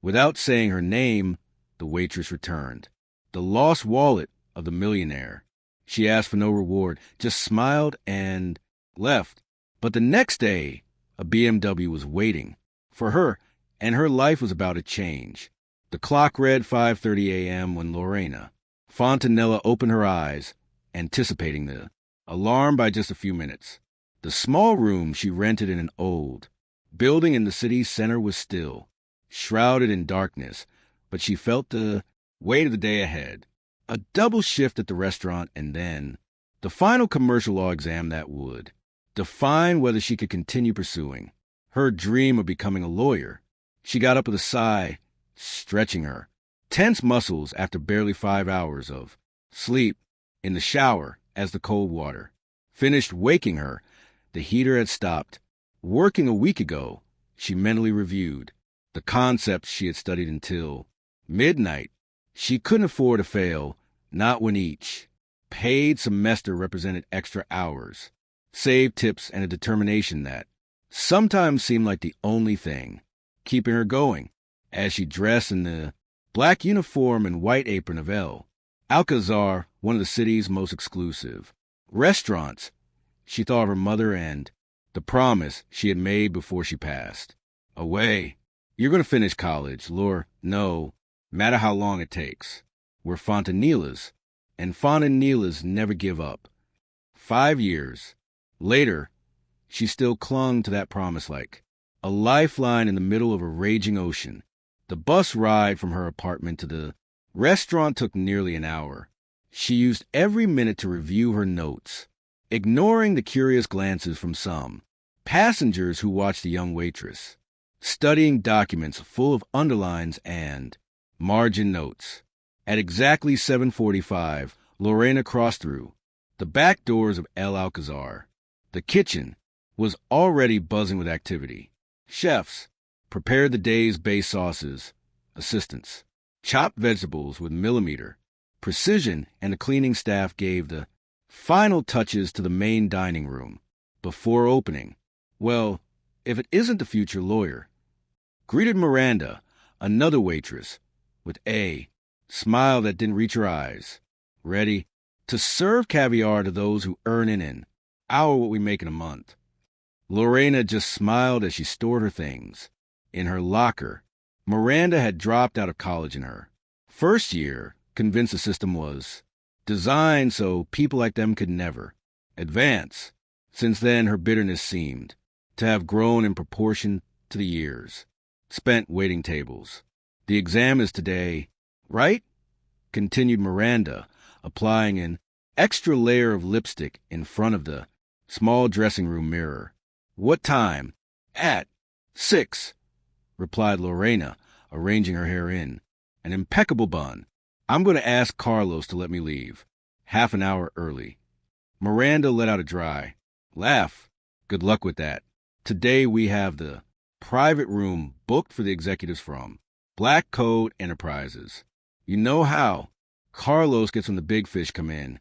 Without saying her name, the waitress returned. The lost wallet of the millionaire. She asked for no reward, just smiled and left. But the next day, a BMW was waiting for her, and her life was about to change. The clock read 5:30 a.m. when Lorena Fontanella opened her eyes, anticipating the alarm by just a few minutes. The small room she rented in an old building in the city's center was still, shrouded in darkness, but she felt the weight of the day ahead. A double shift at the restaurant, and then the final commercial law exam that would define whether she could continue pursuing her dream of becoming a lawyer. She got up with a sigh, stretching her tense muscles after barely 5 hours of sleep in the shower as the cold water finished waking her. The heater had stopped working a week ago. She mentally reviewed the concepts she had studied until midnight. She couldn't afford to fail, not when each paid semester represented extra hours, saved tips, and a determination that sometimes seemed like the only thing keeping her going. As she dressed in the black uniform and white apron of El Alcazar, one of the city's most exclusive restaurants, she thought of her mother and the promise she had made before she passed away. You're going to finish college, Lore. No matter how long it takes. We're Fontanillas, and Fontanillas never give up. 5 years later, she still clung to that promise like a lifeline in the middle of a raging ocean. The bus ride from her apartment to the restaurant took nearly an hour. She used every minute to review her notes, ignoring the curious glances from some passengers who watched the young waitress, studying documents full of underlines and margin notes. At exactly 7:45, Lorena crossed through the back doors of El Alcazar. The kitchen was already buzzing with activity. Chefs prepared the day's base sauces. Assistants chopped vegetables with millimeter precision, and the cleaning staff gave the final touches to the main dining room before opening. Well, if it isn't the future lawyer, greeted Miranda, another waitress, with a smile that didn't reach her eyes, ready to serve caviar to those who earn in an hour what we make in a month. Lorena just smiled as she stored her things in her locker. Miranda had dropped out of college in her first year, convinced the system was designed so people like them could never advance. Since then, her bitterness seemed to have grown in proportion to the years spent waiting tables. The exam is today, right? Continued Miranda, applying an extra layer of lipstick in front of the small dressing room mirror. What time? At 6, replied Lorena, arranging her hair in an impeccable bun. I'm going to ask Carlos to let me leave half an hour early. Miranda let out a dry laugh. Good luck with that. Today we have the private room booked for the executives from Black Code Enterprises. You know how Carlos gets when the big fish come in.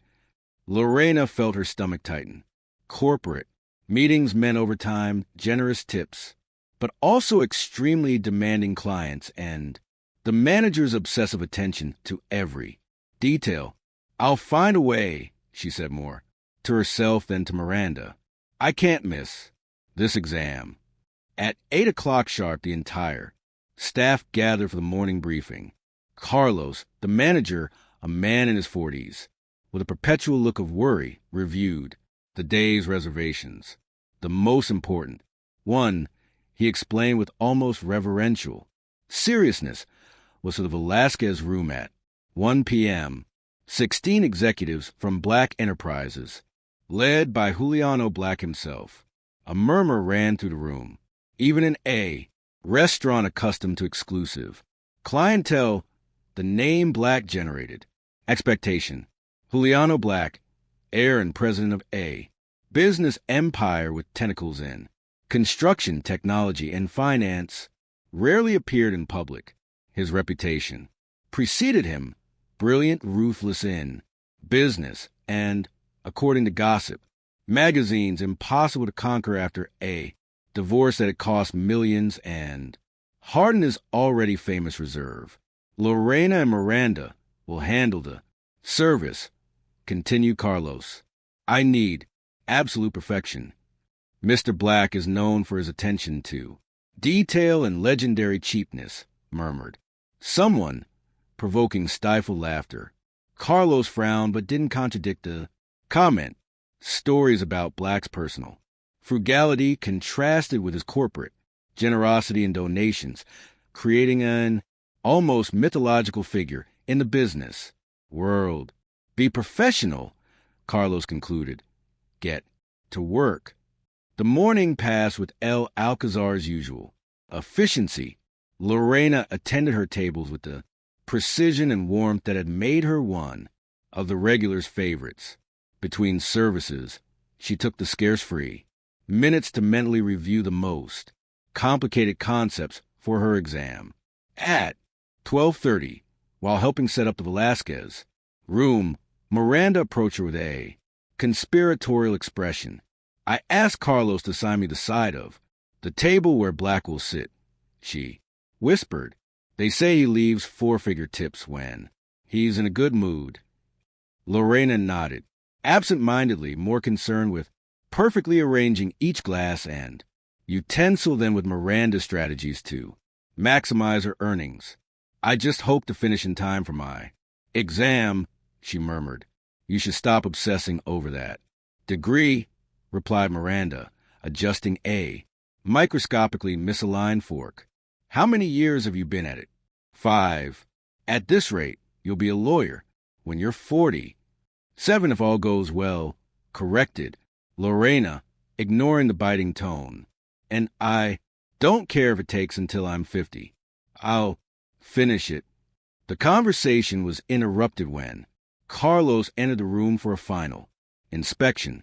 Lorena felt her stomach tighten. Corporate meetings meant overtime, generous tips, but also extremely demanding clients and the manager's obsessive attention to every detail. I'll find a way, she said more to herself than to Miranda. I can't miss this exam. At 8 o'clock sharp, the entire staff gathered for the morning briefing. Carlos, the manager, a man in his 40s, with a perpetual look of worry, reviewed the day's reservations. The most important one, he explained with almost reverential seriousness, was for the Velasquez room at 1 p.m. 16 executives from Black Enterprises, led by Juliano Black himself. A murmur ran through the room. Even in a restaurant accustomed to exclusive clientele, the name Black generated expectation. Juliano Black, heir and president of a business empire with tentacles in construction, technology, and finance, rarely appeared in public. His reputation preceded him, brilliant, ruthless in business, and, according to gossip magazines, impossible to conquer after a divorce that had cost millions and Harden is already famous reserve. Lorena and Miranda will handle the service. Continued Carlos. I need absolute perfection. Mr. Black is known for his attention to detail and legendary cheapness, murmured someone, provoking stifled laughter. Carlos frowned but didn't contradict the comment. Stories about Black's personal frugality contrasted with his corporate generosity and donations, creating an almost mythological figure in the business world. Be professional, Carlos concluded. Get to work. The morning passed with El Alcazar's usual efficiency. Lorena attended her tables with the precision and warmth that had made her one of the regulars' favorites. Between services, she took the scarce free minutes to mentally review the most complicated concepts for her exam. At 12:30, while helping set up the Velasquez room, Miranda approached her with a conspiratorial expression. I asked Carlos to sign me the side of the table where Black will sit, she whispered. They say he leaves four-figure tips when he's in a good mood. Lorena nodded, absent-mindedly more concerned with perfectly arranging each glass and utensil than with Miranda's strategies to maximize her earnings. I just hope to finish in time for my exam, she murmured. You should stop obsessing over that degree, replied Miranda, adjusting a microscopically misaligned fork. How many years have you been at it? 5. At this rate, you'll be a lawyer when you're 40. 7 if all goes well, corrected Lorena, ignoring the biting tone. And I don't care if it takes until I'm 50. I'll finish it. The conversation was interrupted when Carlos entered the room for a final inspection.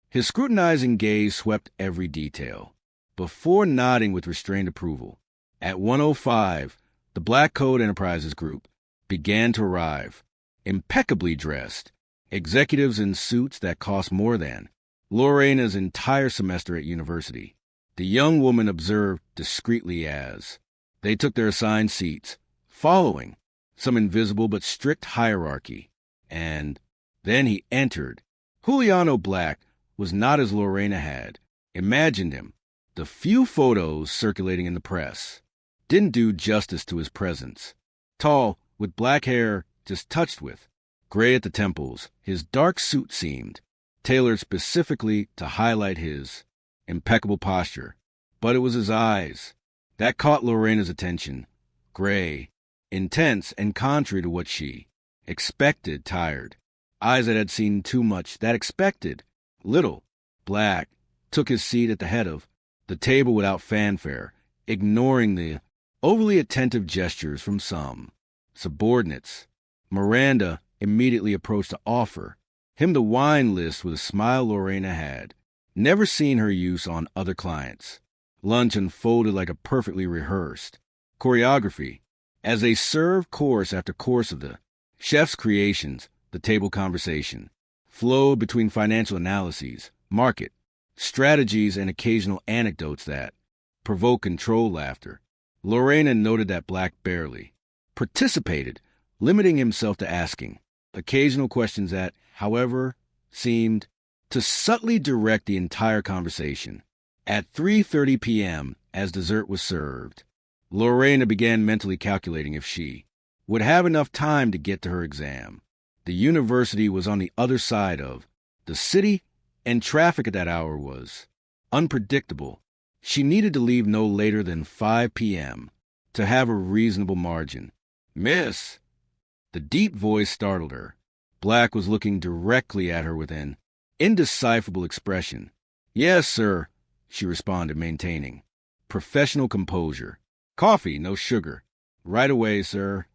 His scrutinizing gaze swept every detail, before nodding with restrained approval. At 1:05, the Black Code Enterprises Group began to arrive, impeccably dressed, executives in suits that cost more than Lorena's entire semester at university. The young woman observed discreetly as they took their assigned seats, following some invisible but strict hierarchy. And then he entered. Juliano Black was not as Lorena had imagined him. The few photos circulating in the press didn't do justice to his presence. Tall, with black hair just touched with gray at the temples, his dark suit seemed tailored specifically to highlight his impeccable posture. But it was his eyes that caught Lorena's attention. Gray, intense, and contrary to what she expected, tired. Eyes that had seen too much, that expected little. Black took his seat at the head of the table without fanfare, ignoring the overly attentive gestures from some subordinates. Miranda immediately approached to offer him the wine list with a smile Lorena had never seen her use on other clients. Lunch unfolded like a perfectly rehearsed choreography. As they served course after course of the chef's creations, the table conversation flowed between financial analyses, market strategies, and occasional anecdotes that provoked controlled laughter. Lorena noted that Black barely participated, limiting himself to asking occasional questions that, however, seemed to subtly direct the entire conversation. At 3:30 p.m., as dessert was served, Lorena began mentally calculating if she would have enough time to get to her exam. The university was on the other side of the city, and traffic at that hour was unpredictable. She needed to leave no later than 5 p.m. to have a reasonable margin. Miss! The deep voice startled her. Black was looking directly at her with an indecipherable expression. Yes, sir, she responded, maintaining professional composure. Coffee, no sugar. Right away, sir.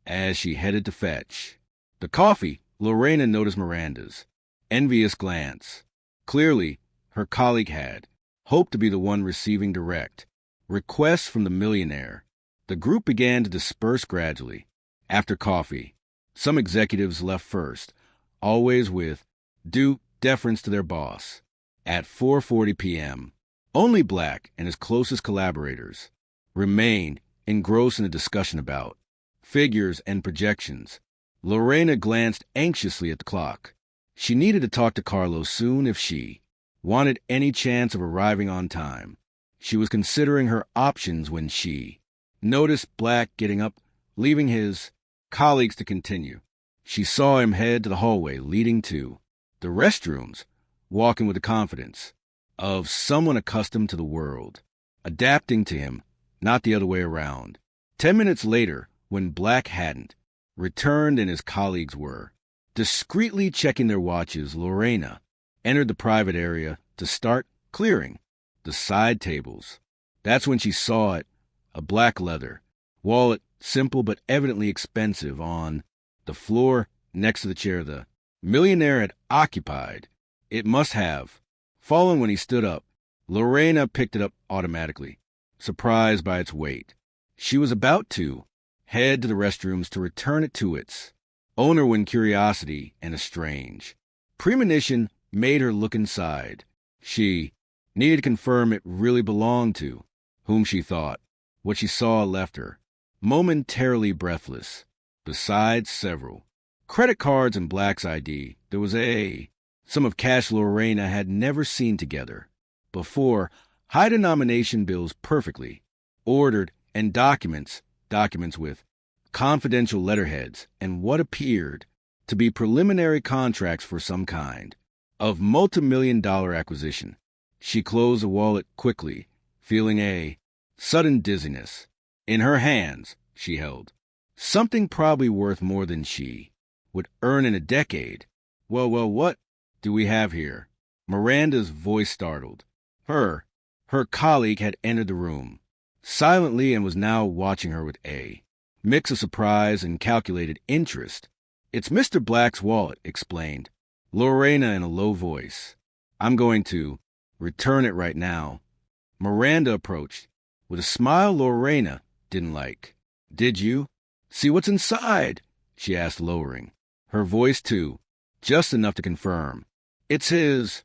As she headed to fetch the coffee, Lorena noticed Miranda's envious glance. Clearly, her colleague had hoped to be the one receiving direct requests from the millionaire. The group began to disperse gradually. After coffee, some executives left first, always with due deference to their boss. At 4:40 p.m., only Black and his closest collaborators remained engrossed in a discussion about figures and projections. Lorena glanced anxiously at the clock. She needed to talk to Carlos soon if she wanted any chance of arriving on time. She was considering her options when she noticed Black getting up, leaving his colleagues to continue. She saw him head to the hallway leading to the restrooms, walking with the confidence of someone accustomed to the world, adapting to him, not the other way around. 10 minutes later, when Black hadn't returned and his colleagues were discreetly checking their watches, Lorena entered the private area to start clearing the side tables. That's when she saw it, a black leather wallet, simple but evidently expensive, on the floor next to the chair the millionaire had occupied. It must have fallen when he stood up. Lorena picked it up automatically, surprised by its weight. She was about to head to the restrooms to return it to its owner when curiosity and a strange premonition made her look inside. She needed to confirm it really belonged to whom she thought. What she saw left her momentarily breathless. Besides several credit cards and Black's ID, there was a sum of cash Lorena had never seen together before, high-denomination bills perfectly ordered, and documents with confidential letterheads and what appeared to be preliminary contracts for some kind of multi-million-dollar acquisition. She closed the wallet quickly, feeling a sudden dizziness. In her hands, she held something probably worth more than she would earn in a decade. Well, what do we have here? Miranda's voice startled. Her colleague had entered the room silently and was now watching her with a mix of surprise and calculated interest. It's Mr. Black's wallet, explained Lorena in a low voice. I'm going to return it right now. Miranda approached with a smile Lorena didn't like. Did you see what's inside? She asked, lowering her voice too, just enough to confirm. It's his,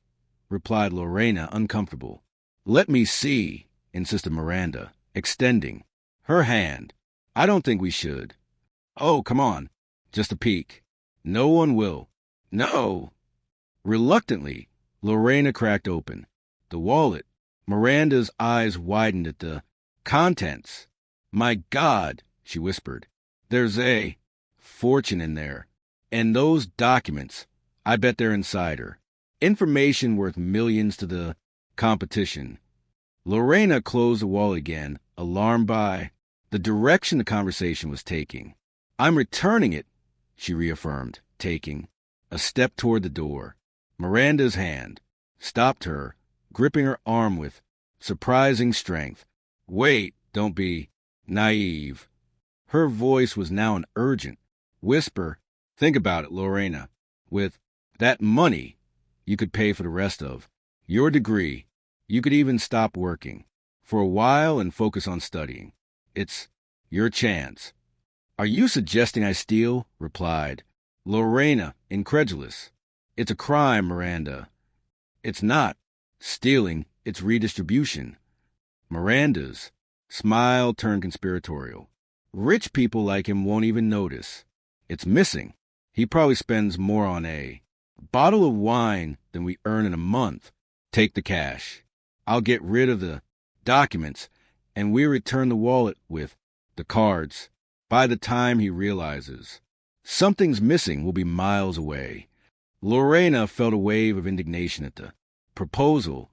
replied Lorena, uncomfortable. Let me see, insisted Miranda, extending her hand. I don't think we should. Oh, come on, just a peek. No one will. No. Reluctantly, Lorena cracked open the wallet. Miranda's eyes widened at the contents. My God, she whispered. There's a fortune in there. And those documents, I bet they're inside her. Information worth millions to the competition. Lorena closed the wallet again, alarmed by the direction the conversation was taking. I'm returning it, she reaffirmed, taking a step toward the door. Miranda's hand stopped her, gripping her arm with surprising strength. Wait, don't be naive. Her voice was now an urgent whisper. Think about it, Lorena. With that money, you could pay for the rest of your degree. You could even stop working for a while and focus on studying. It's your chance. Are you suggesting I steal? Replied Lorena, incredulous. It's a crime, Miranda. It's not stealing, it's redistribution. Miranda's smile turned conspiratorial. Rich people like him won't even notice. It's missing. He probably spends more on a bottle of wine than we earn in a month. Take the cash. I'll get rid of the documents, and we return the wallet with the cards. By the time he realizes something's missing, we'll be miles away. Lorena felt a wave of indignation at the proposal,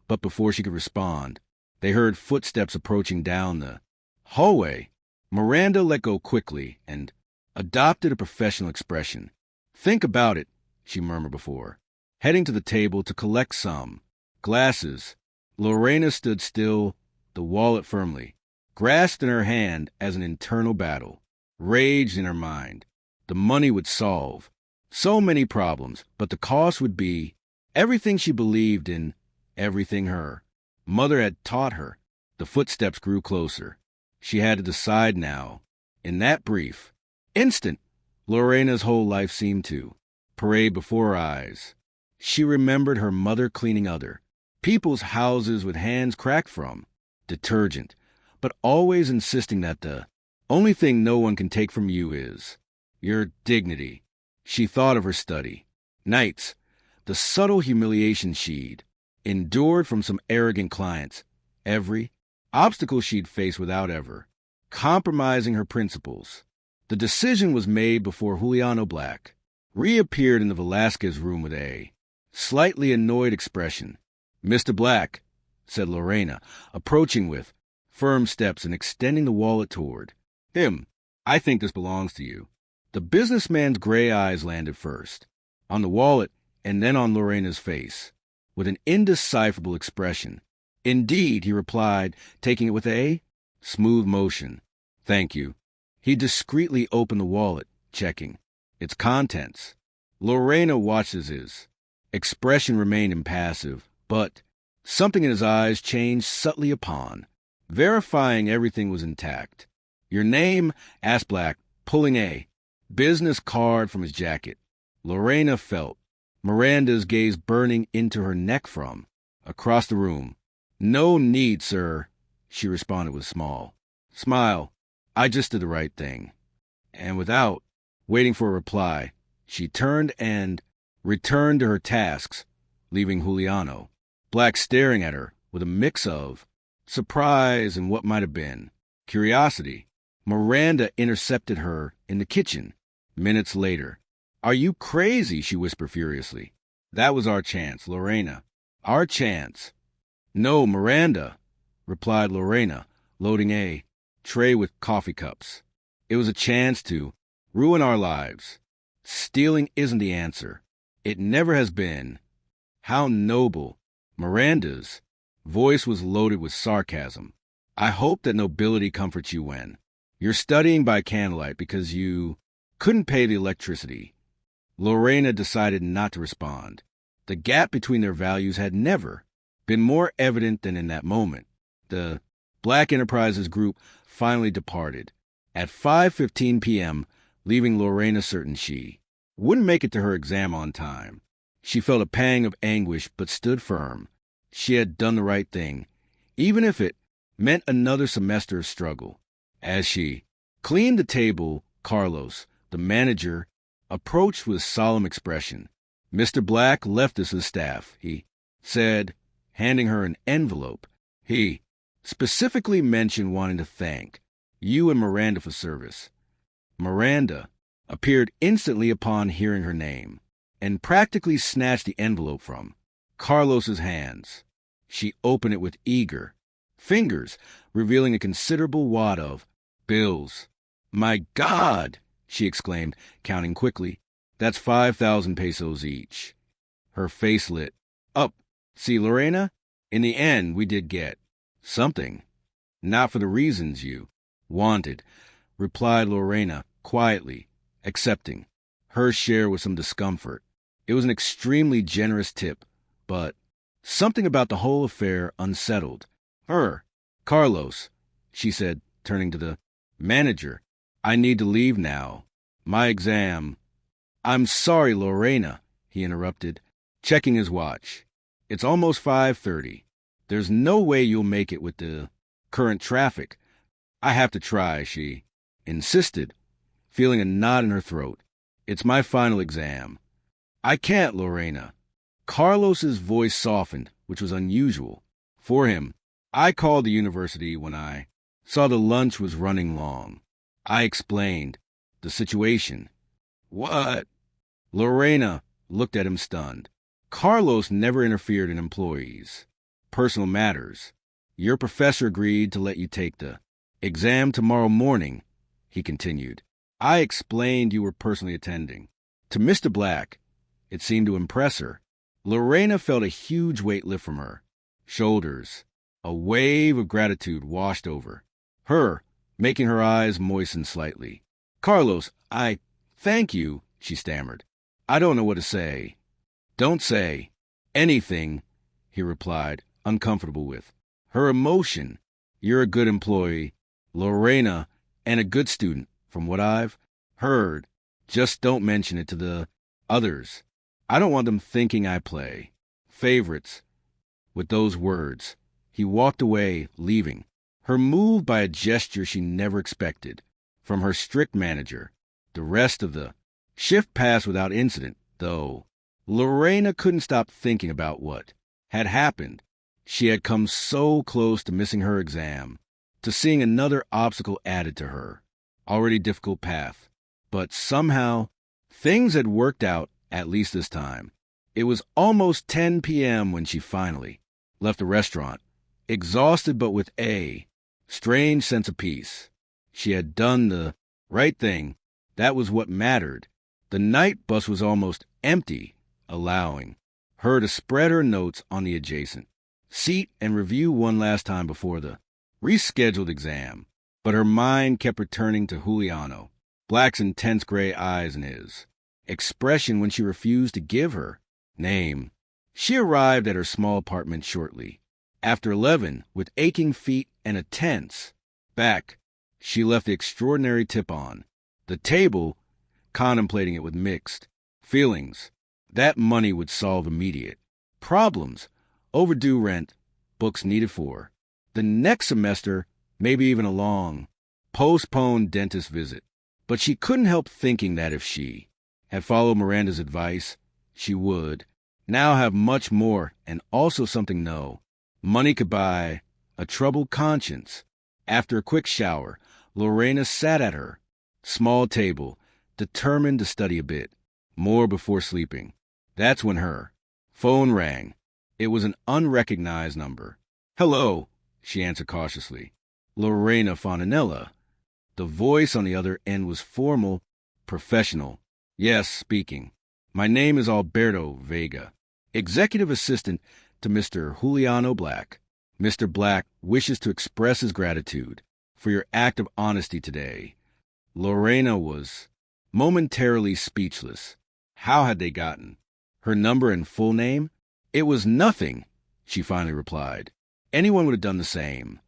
but before she could respond, they heard footsteps approaching down the hallway. Miranda let go quickly and adopted a professional expression. Think about it, she murmured before heading to the table to collect some glasses. Lorena stood still, the wallet firmly grasped in her hand as an internal battle raged in her mind. The money would solve so many problems, but the cost would be everything she believed in, everything her mother had taught her. The footsteps grew closer. She had to decide now. In that brief instant, Lorena's whole life seemed to parade before her eyes. She remembered her mother cleaning other people's houses with hands cracked from detergent, but always insisting that the only thing no one can take from you is your dignity. She thought of her study. Nights, the subtle humiliation she'd endured from some arrogant clients, every obstacle she'd faced without ever compromising her principles. The decision was made before Juliano Black reappeared in the Velasquez room with a slightly annoyed expression. "Mr. Black," said Lorena, approaching with firm steps and extending the wallet toward him. "I think this belongs to you." The businessman's gray eyes landed first on the wallet and then on Lorena's face, with an indecipherable expression. "Indeed," he replied, taking it with a smooth motion. "Thank you." He discreetly opened the wallet, checking its contents. Lorena watched as his expression remained impassive, but something in his eyes changed subtly upon verifying everything was intact. "Your name?" asked Black, pulling a business card from his jacket. Lorena felt Miranda's gaze burning into her neck from across the room. "No need, sir," she responded with a small smile. "I just did the right thing." And without waiting for a reply, she turned and returned to her tasks, leaving Juliano Black staring at her with a mix of surprise and what might have been curiosity. Miranda intercepted her in the kitchen minutes later. "Are you crazy?" she whispered furiously. "That was our chance, Lorena. Our chance." "No, Miranda," replied Lorena, loading a tray with coffee cups. "It was a chance to ruin our lives. Stealing isn't the answer. It never has been." How noble. Miranda's voice was loaded with sarcasm. "I hope that nobility comforts you when you're studying by candlelight because you couldn't pay the electricity." Lorena decided not to respond. The gap between their values had never been more evident than in that moment. The Black Enterprises group finally departed at 5:15 p.m., leaving Lorena certain she wouldn't make it to her exam on time. She felt a pang of anguish but stood firm. She had done the right thing, even if it meant another semester of struggle. As she cleaned the table, Carlos, the manager, approached with solemn expression. "Mr. Black left this with staff," he said, handing her an envelope. "He specifically mentioned wanting to thank you and Miranda for service." Miranda appeared instantly upon hearing her name and practically snatched the envelope from Carlos's hands. She opened it with eager fingers, revealing a considerable wad of bills. "My God!" she exclaimed, counting quickly. "That's 5,000 pesos each." Her face lit up. "See, Lorena, in the end, we did get something. Not for the reasons you wanted," replied Lorena quietly, accepting her share with some discomfort. It was an extremely generous tip, but something about the whole affair unsettled her. "Carlos," she said, turning to the manager, "I need to leave now. My exam." "I'm sorry, Lorena," he interrupted, checking his watch. "It's almost 5:30. There's no way you'll make it with the current traffic." "I have to try," she insisted, feeling a knot in her throat. "It's my final exam." "I can't, Lorena." Carlos's voice softened, which was unusual for him. "I called the university when I saw the lunch was running long. I explained the situation." "What?" Lorena looked at him stunned. "Carlos never interfered in employees' personal matters. Your professor agreed to let you take the exam tomorrow morning," he continued. "I explained you were personally attending." To Mr. Black, it seemed to impress her. Lorena felt a huge weight lift from her shoulders. A wave of gratitude washed over her, making her eyes moisten slightly. "Carlos, I thank you," she stammered. "I don't know what to say." "Don't say anything," he replied, uncomfortable with her emotion. "You're a good employee, Lorena, and a good student, from what I've heard. Just don't mention it to the others. I don't want them thinking I play favorites." With those words, he walked away, leaving her moved by a gesture she never expected from her strict manager. The rest of the shift passed without incident, though Lorena couldn't stop thinking about what had happened. She had come so close to missing her exam, to seeing another obstacle added to her already difficult path. But somehow, things had worked out, at least this time. It was almost 10 p.m. when she finally left the restaurant, exhausted but with a strange sense of peace. She had done the right thing. That was what mattered. The night bus was almost empty, allowing her to spread her notes on the adjacent seat and review one last time before the rescheduled exam. But her mind kept returning to Juliano, Black's intense gray eyes and his expression when she refused to give her name. She arrived at her small apartment shortly after 11 with aching feet and a tense back. She left the extraordinary tip on the table, contemplating it with mixed feelings. That money would solve immediate problems, overdue rent, books needed for the next semester, maybe even a long, postponed dentist visit. But she couldn't help thinking that if she had followed Miranda's advice, she would now have much more and also something money could buy, a troubled conscience. After a quick shower, Lorena sat at her small table, determined to study a bit more before sleeping. That's when her phone rang. It was an unrecognized number. "Hello," she answered cautiously. "Lorena Fontanella." The voice on the other end was formal, professional. "Yes, speaking. My name is Alberto Vega, executive assistant to Mr. Juliano Black. Mr. Black wishes to express his gratitude for your act of honesty today." Lorena was momentarily speechless. How had they gotten her number and full name? "It was nothing," she finally replied. "Anyone would have done the same."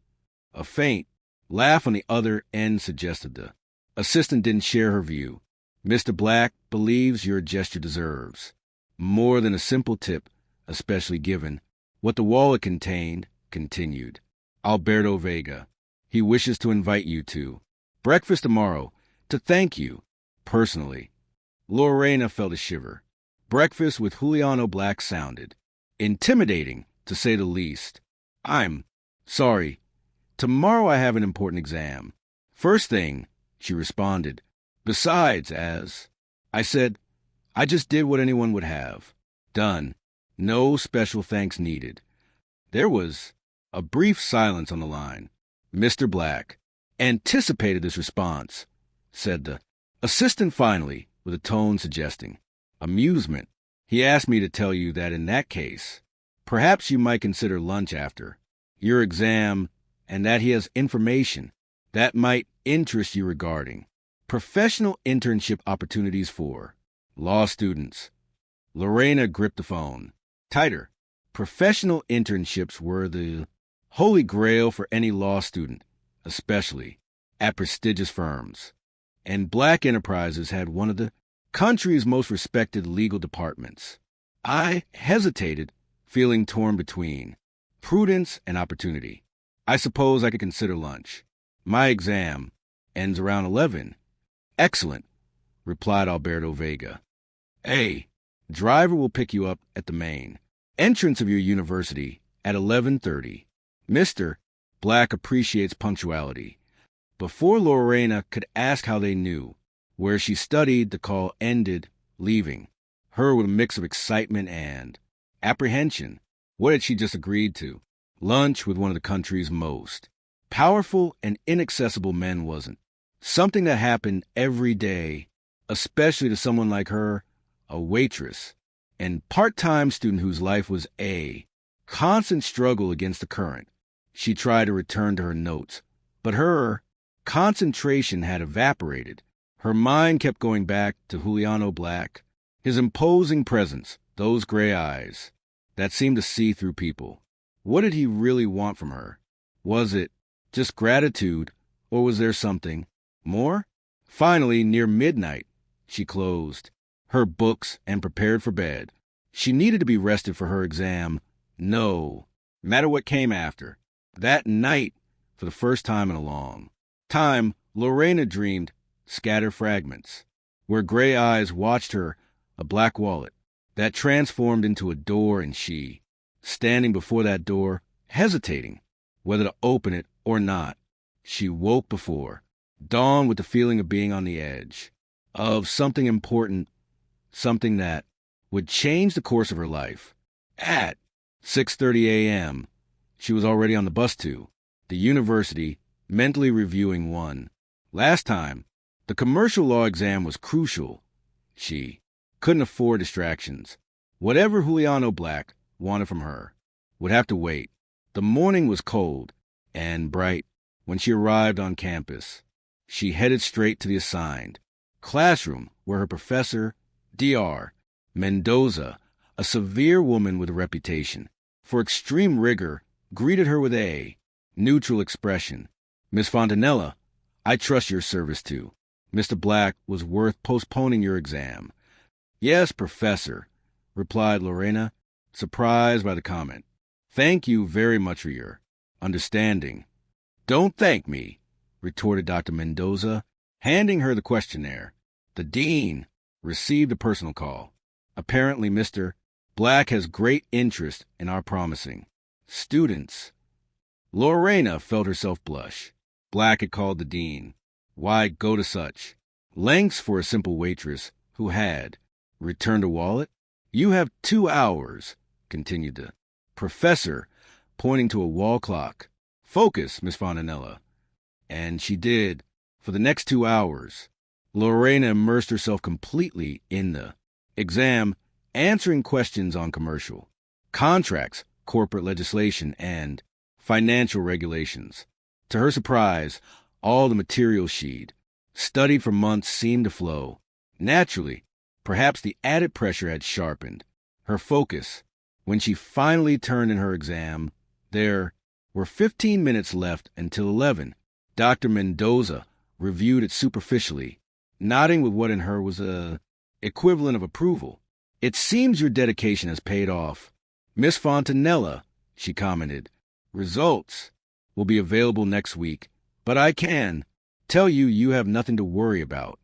A faint laugh on the other end suggested the assistant didn't share her view. "Mr. Black believes your gesture deserves more than a simple tip, especially given what the wallet contained," continued Alberto Vega. "He wishes to invite you to breakfast tomorrow to thank you personally." Lorena felt a shiver. Breakfast with Juliano Black sounded intimidating, to say the least. "I'm sorry. Tomorrow I have an important exam. First thing," she responded. "Besides, as I said, I just did what anyone would have done. No special thanks needed." There was a brief silence on the line. "Mr. Black anticipated this response," said the assistant finally, with a tone suggesting amusement. "He asked me to tell you that in that case, perhaps you might consider lunch after your exam, and that he has information that might interest you regarding professional internship opportunities for law students." Lorena gripped the phone tighter. Professional internships were the holy grail for any law student, especially at prestigious firms. And Black Enterprises had one of the country's most respected legal departments. I hesitated, feeling torn between prudence and opportunity. "I suppose I could consider lunch. My exam ends around 11. "Excellent," replied Alberto Vega. "A driver will pick you up at the main entrance of your university at 11:30. Mr. Black appreciates punctuality." Before Lorena could ask how they knew where she studied, the call ended, leaving her with a mix of excitement and apprehension. What had she just agreed to? Lunch with one of the country's most powerful and inaccessible men wasn't something that happened every day, especially to someone like her, a waitress and part-time student whose life was a constant struggle against the current. She tried to return to her notes, but her concentration had evaporated. Her mind kept going back to Juliano Black, his imposing presence, those gray eyes that seemed to see through people. What did he really want from her? Was it just gratitude, or was there something more? Finally, near midnight, she closed her books and prepared for bed. She needed to be rested for her exam, no matter what came after. That night for the first time in a long time, Lorena dreamed scatter fragments, where gray eyes watched her, a black wallet that transformed into a door, and she, standing before that door, hesitating whether to open it or not. She woke before dawn with the feeling of being on the edge of something important, something that would change the course of her life. At 6:30 a.m., she was already on the bus to the university, mentally reviewing one last time. The commercial law exam was crucial. She couldn't afford distractions. Whatever Juliano Black wanted from her would have to wait. The morning was cold and bright when she arrived on campus. She headed straight to the assigned classroom where her professor, Dr. Mendoza, a severe woman with a reputation for extreme rigor, greeted her with a neutral expression. "Miss Fontanella, I trust your service too. Mr. Black was worth postponing your exam." "Yes, Professor," replied Lorena, surprised by the comment. "Thank you very much for your understanding." "Don't thank me," retorted Dr. Mendoza, handing her the questionnaire. "The dean received a personal call. Apparently, Mr. Black has great interest in our promising students." Lorena felt herself blush. Black had called the dean. Why go to such lengths for a simple waitress who had returned a wallet? "You have 2 hours," continued the professor, pointing to a wall clock. "Focus, Miss Fontanella." And she did. For the next 2 hours, Lorena immersed herself completely in the exam, answering questions on commercial contracts, corporate legislation, and financial regulations. To her surprise, all the material she'd studied for months seemed to flow naturally. Perhaps the added pressure had sharpened her focus. When she finally turned in her exam, there were 15 minutes left until 11. Dr. Mendoza reviewed it superficially, nodding with what in her was a equivalent of approval. "It seems your dedication has paid off, Miss Fontanella," she commented. "Results will be available next week, but I can tell you you have nothing to worry about."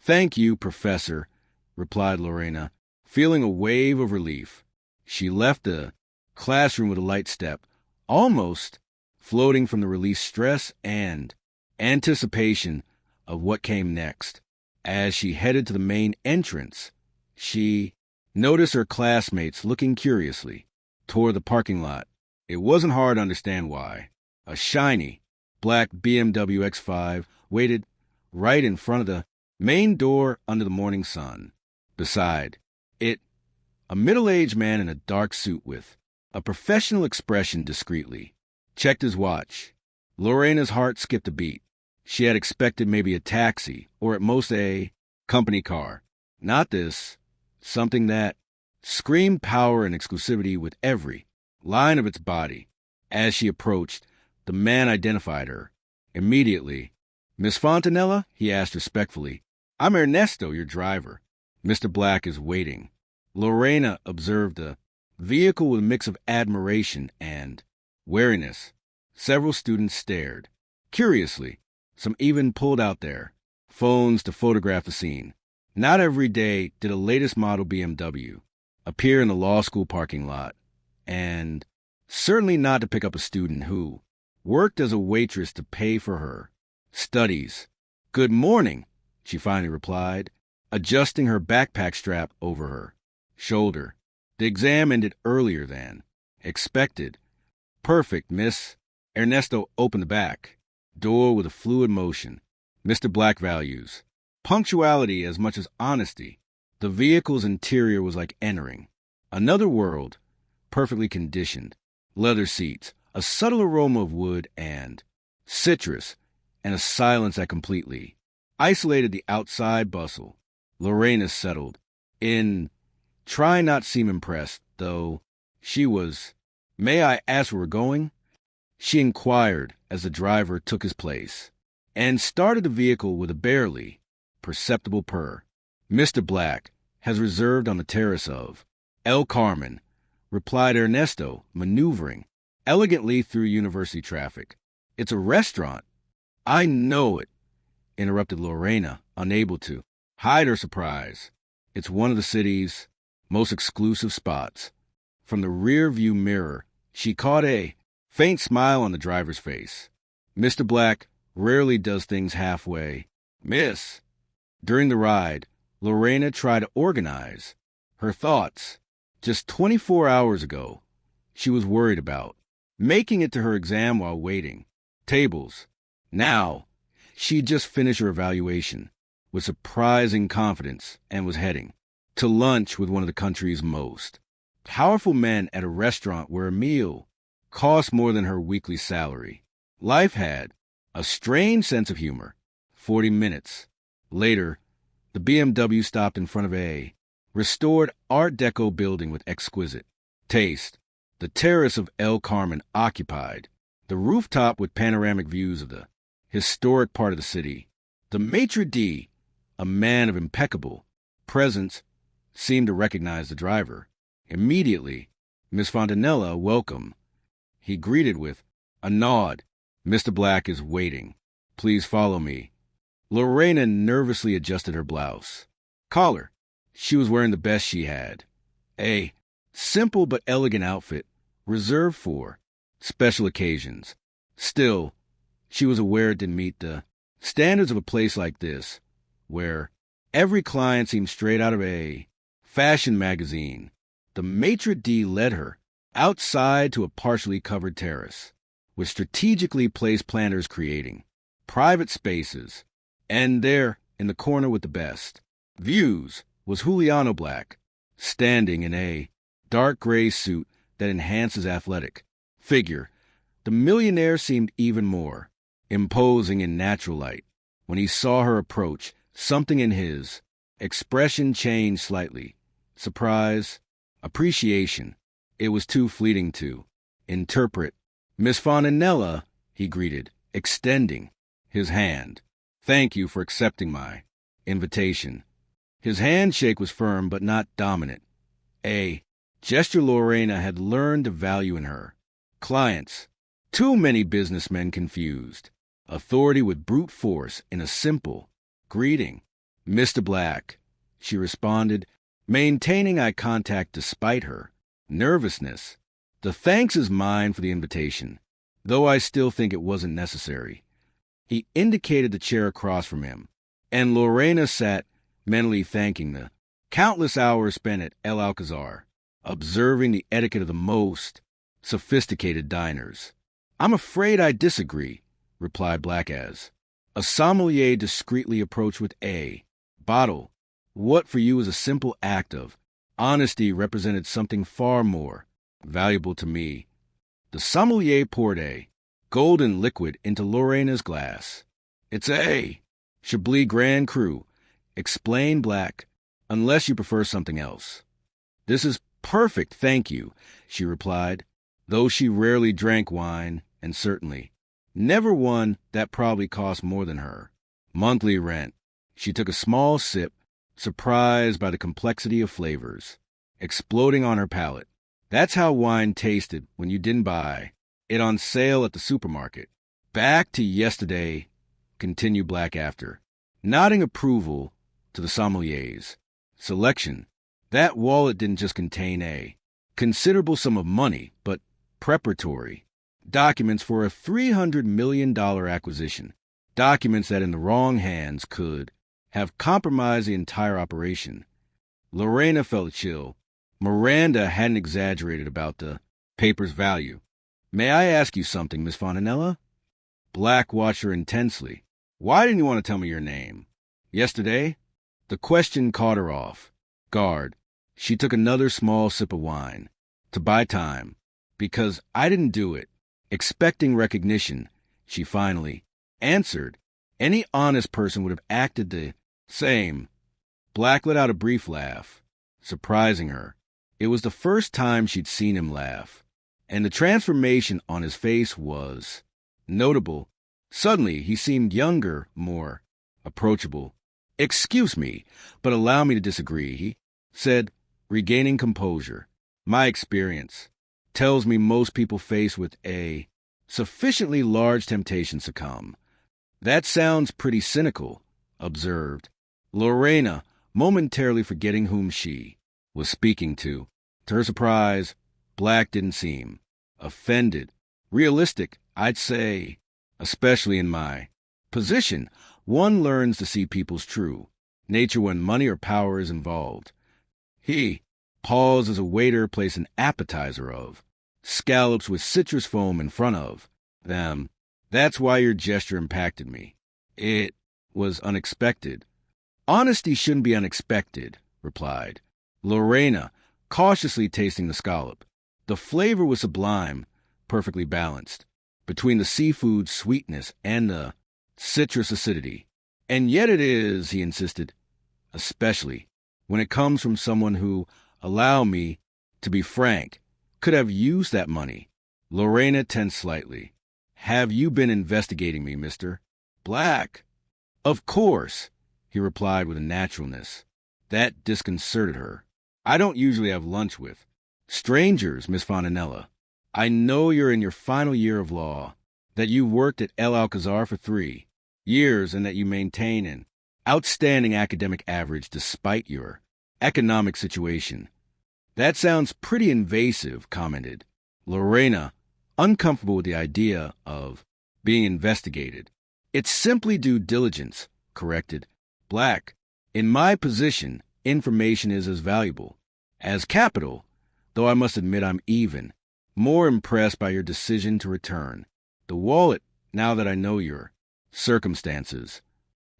"Thank you, Professor," replied Lorena, feeling a wave of relief. She left the classroom with a light step, almost floating from the released stress and anticipation of what came next. As she headed to the main entrance, she noticed her classmates looking curiously toward the parking lot. It wasn't hard to understand why. A shiny black BMW X5 waited right in front of the main door under the morning sun. Beside it, a middle-aged man in a dark suit with a professional expression discreetly checked his watch. Lorena's heart skipped a beat. She had expected maybe a taxi or at most a company car. Not this. Something that screamed power and exclusivity with every line of its body. As she approached, the man identified her immediately. "Miss Fontanella?" he asked respectfully. "I'm Ernesto, your driver. Mr. Black is waiting." Lorena observed the vehicle with a mix of admiration and wariness. Several students stared curiously. Some even pulled out their phones to photograph the scene. Not every day did a latest model BMW appear in the law school parking lot, and certainly not to pick up a student who worked as a waitress to pay for her studies. "Good morning," she finally replied, adjusting her backpack strap over her shoulder. "The exam ended earlier than expected." "Perfect, miss." Ernesto opened the back door with a fluid motion. Mr. Black values punctuality as much as honesty. The vehicle's interior was like entering another world, perfectly conditioned. Leather seats, a subtle aroma of wood and citrus, and a silence that completely isolated the outside bustle. Lorena settled in, trying not to seem impressed, though she was. "May I ask where we're going?" she inquired as the driver took his place and started the vehicle with a barely perceptible purr. "Mr. Black has reserved on the terrace of El Carmen," replied Ernesto, maneuvering elegantly through university traffic. It's a restaurant. I know it, interrupted Lorena, unable to hide her surprise. It's one of the city's most exclusive spots. From the rear-view mirror, she caught a faint smile on the driver's face. Mr. Black rarely does things halfway. Miss. During the ride, Lorena tried to organize her thoughts. Just 24 hours ago, she was worried about making it to her exam while waiting tables. Now, she'd just finished her evaluation with surprising confidence and was heading to lunch with one of the country's most powerful men at a restaurant where a meal cost more than her weekly salary. Life had a strange sense of humor. 40 minutes later, the BMW stopped in front of a restored Art Deco building with exquisite taste. The terrace of El Carmen occupied the rooftop with panoramic views of the historic part of the city. The maitre d', a man of impeccable presence, seemed to recognize the driver. Immediately, Miss Fontanella, welcome, he greeted with a nod. Mr. Black is waiting. Please follow me. Lorena nervously adjusted her blouse collar. She was wearing the best she had. A simple but elegant outfit reserved for special occasions. Still, she was aware it didn't meet the standards of a place like this, where every client seemed straight out of a fashion magazine. The maitre d' led her outside to a partially covered terrace, with strategically placed planters creating private spaces. And there, in the corner with the best views, was Juliano Black, standing in a dark gray suit that enhanced his athletic figure. The millionaire seemed even more imposing in natural light. When he saw her approach, something in his expression changed slightly. Surprise, appreciation. It was too fleeting to interpret. Miss Fontanella, he greeted, extending his hand. Thank you for accepting my invitation. His handshake was firm but not dominant. A gesture Lorena had learned to value in her clients. Too many businessmen confused authority with brute force in a simple greeting. Mr. Black, she responded, maintaining eye contact despite her nervousness. The thanks is mine for the invitation, though I still think it wasn't necessary. He indicated the chair across from him, and Lorena sat mentally thanking the countless hours spent at El Alcazar, observing the etiquette of the most sophisticated diners. I'm afraid I disagree, replied Black as a sommelier discreetly approached with a bottle. What for you is a simple act of honesty represented something far more valuable to me. The sommelier poured a golden liquid into Lorena's glass. It's a Chablis Grand Cru, explained Black, unless you prefer something else. This is perfect, thank you, she replied, though she rarely drank wine, and certainly never one that probably cost more than her monthly rent. She took a small sip, surprised by the complexity of flavors exploding on her palate. That's how wine tasted when you didn't buy it on sale at the supermarket. Back to yesterday, continued Black after, nodding approval to the sommelier's selection. That wallet didn't just contain a considerable sum of money, but preparatory documents for a $300 million acquisition. Documents that in the wrong hands could have compromised the entire operation. Lorena felt a chill. Miranda hadn't exaggerated about the paper's value. May I ask you something, Miss Fontanella? Black watched her intensely. Why didn't you want to tell me your name? Yesterday? The question caught her off guard. She took another small sip of wine. To buy time. Because I didn't do it. Expecting recognition, she finally answered. Any honest person would have acted the same. Black let out a brief laugh, surprising her. It was the first time she'd seen him laugh, and the transformation on his face was notable. Suddenly, he seemed younger, more approachable. Excuse me, but allow me to disagree, he said, regaining composure. My experience tells me most people faced with a sufficiently large temptations succumb. That sounds pretty cynical, observed Lorena, momentarily forgetting whom she was speaking to. To her surprise, Black didn't seem offended. Realistic, I'd say, especially in my position. One learns to see people's true nature when money or power is involved. He paused as a waiter placed an appetizer of scallops with citrus foam in front of them. That's why your gesture impacted me. It was unexpected. Honesty shouldn't be unexpected, replied Lorena, cautiously tasting the scallop. The flavor was sublime, perfectly balanced, between the seafood's sweetness and the citrus acidity. And yet it is, he insisted, especially when it comes from someone who, allow me to be frank, could have used that money. Lorena tensed slightly. Have you been investigating me, Mr. Black? Of course, he replied with a naturalness that disconcerted her. I don't usually have lunch with strangers, Miss Fontanella. I know you're in your final year of law, that you worked at El Alcazar for 3 years, and that you maintain an outstanding academic average despite your economic situation. That sounds pretty invasive, commented Lorena, uncomfortable with the idea of being investigated. It's simply due diligence, corrected Black. In my position, information is as valuable as capital, though I must admit I'm even more impressed by your decision to return the wallet now that I know your circumstances.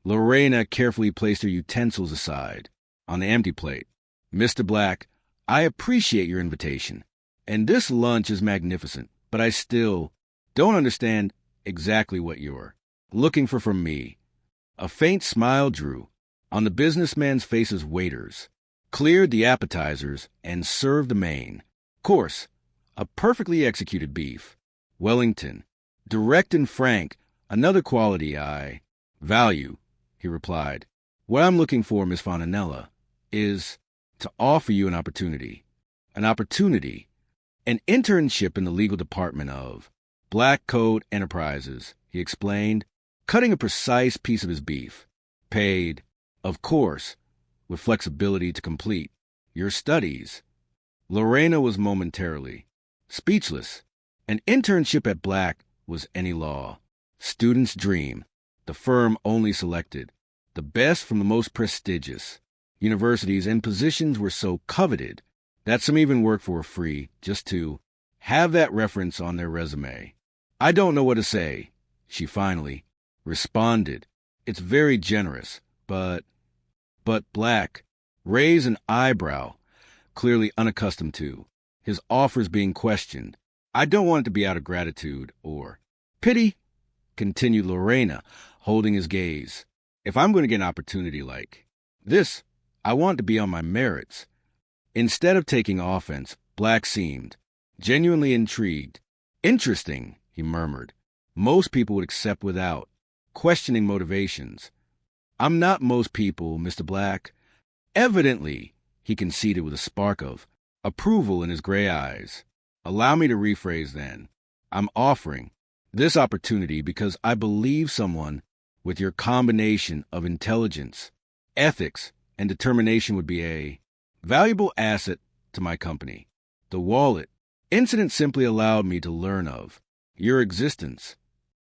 Lorena carefully placed her utensils aside on the empty plate. Mr. Black, I appreciate your invitation, and this lunch is magnificent, but I still don't understand exactly what you're looking for from me. A faint smile drew on the businessman's face as waiters cleared the appetizers and served the main course, a perfectly executed beef Wellington. Direct and frank, another quality I value, he replied. What I'm looking for, Miss Fontanella, is to offer you an opportunity, an internship in the legal department of Black Code Enterprises, he explained, cutting a precise piece of his beef. Paid, of course, with flexibility to complete your studies. Lorena was momentarily speechless. An internship at Black was any law student's dream. The firm only selected the best from the most prestigious universities, and positions were so coveted that some even worked for free just to have that reference on their resume. I don't know what to say, she finally responded. It's very generous, but Black raised an eyebrow, clearly unaccustomed to his offers being questioned. I don't want it to be out of gratitude or pity, continued Lorena, holding his gaze. If I'm going to get an opportunity like this, I want it to be on my merits. Instead of taking offense, Black seemed genuinely intrigued. Interesting, he murmured. Most people would accept without questioning motivations. I'm not most people, Mr. Black. Evidently, he conceded with a spark of approval in his gray eyes. Allow me to rephrase then. I'm offering this opportunity because I believe someone with your combination of intelligence, ethics, and determination would be a valuable asset to my company. The wallet incident simply allowed me to learn of your existence.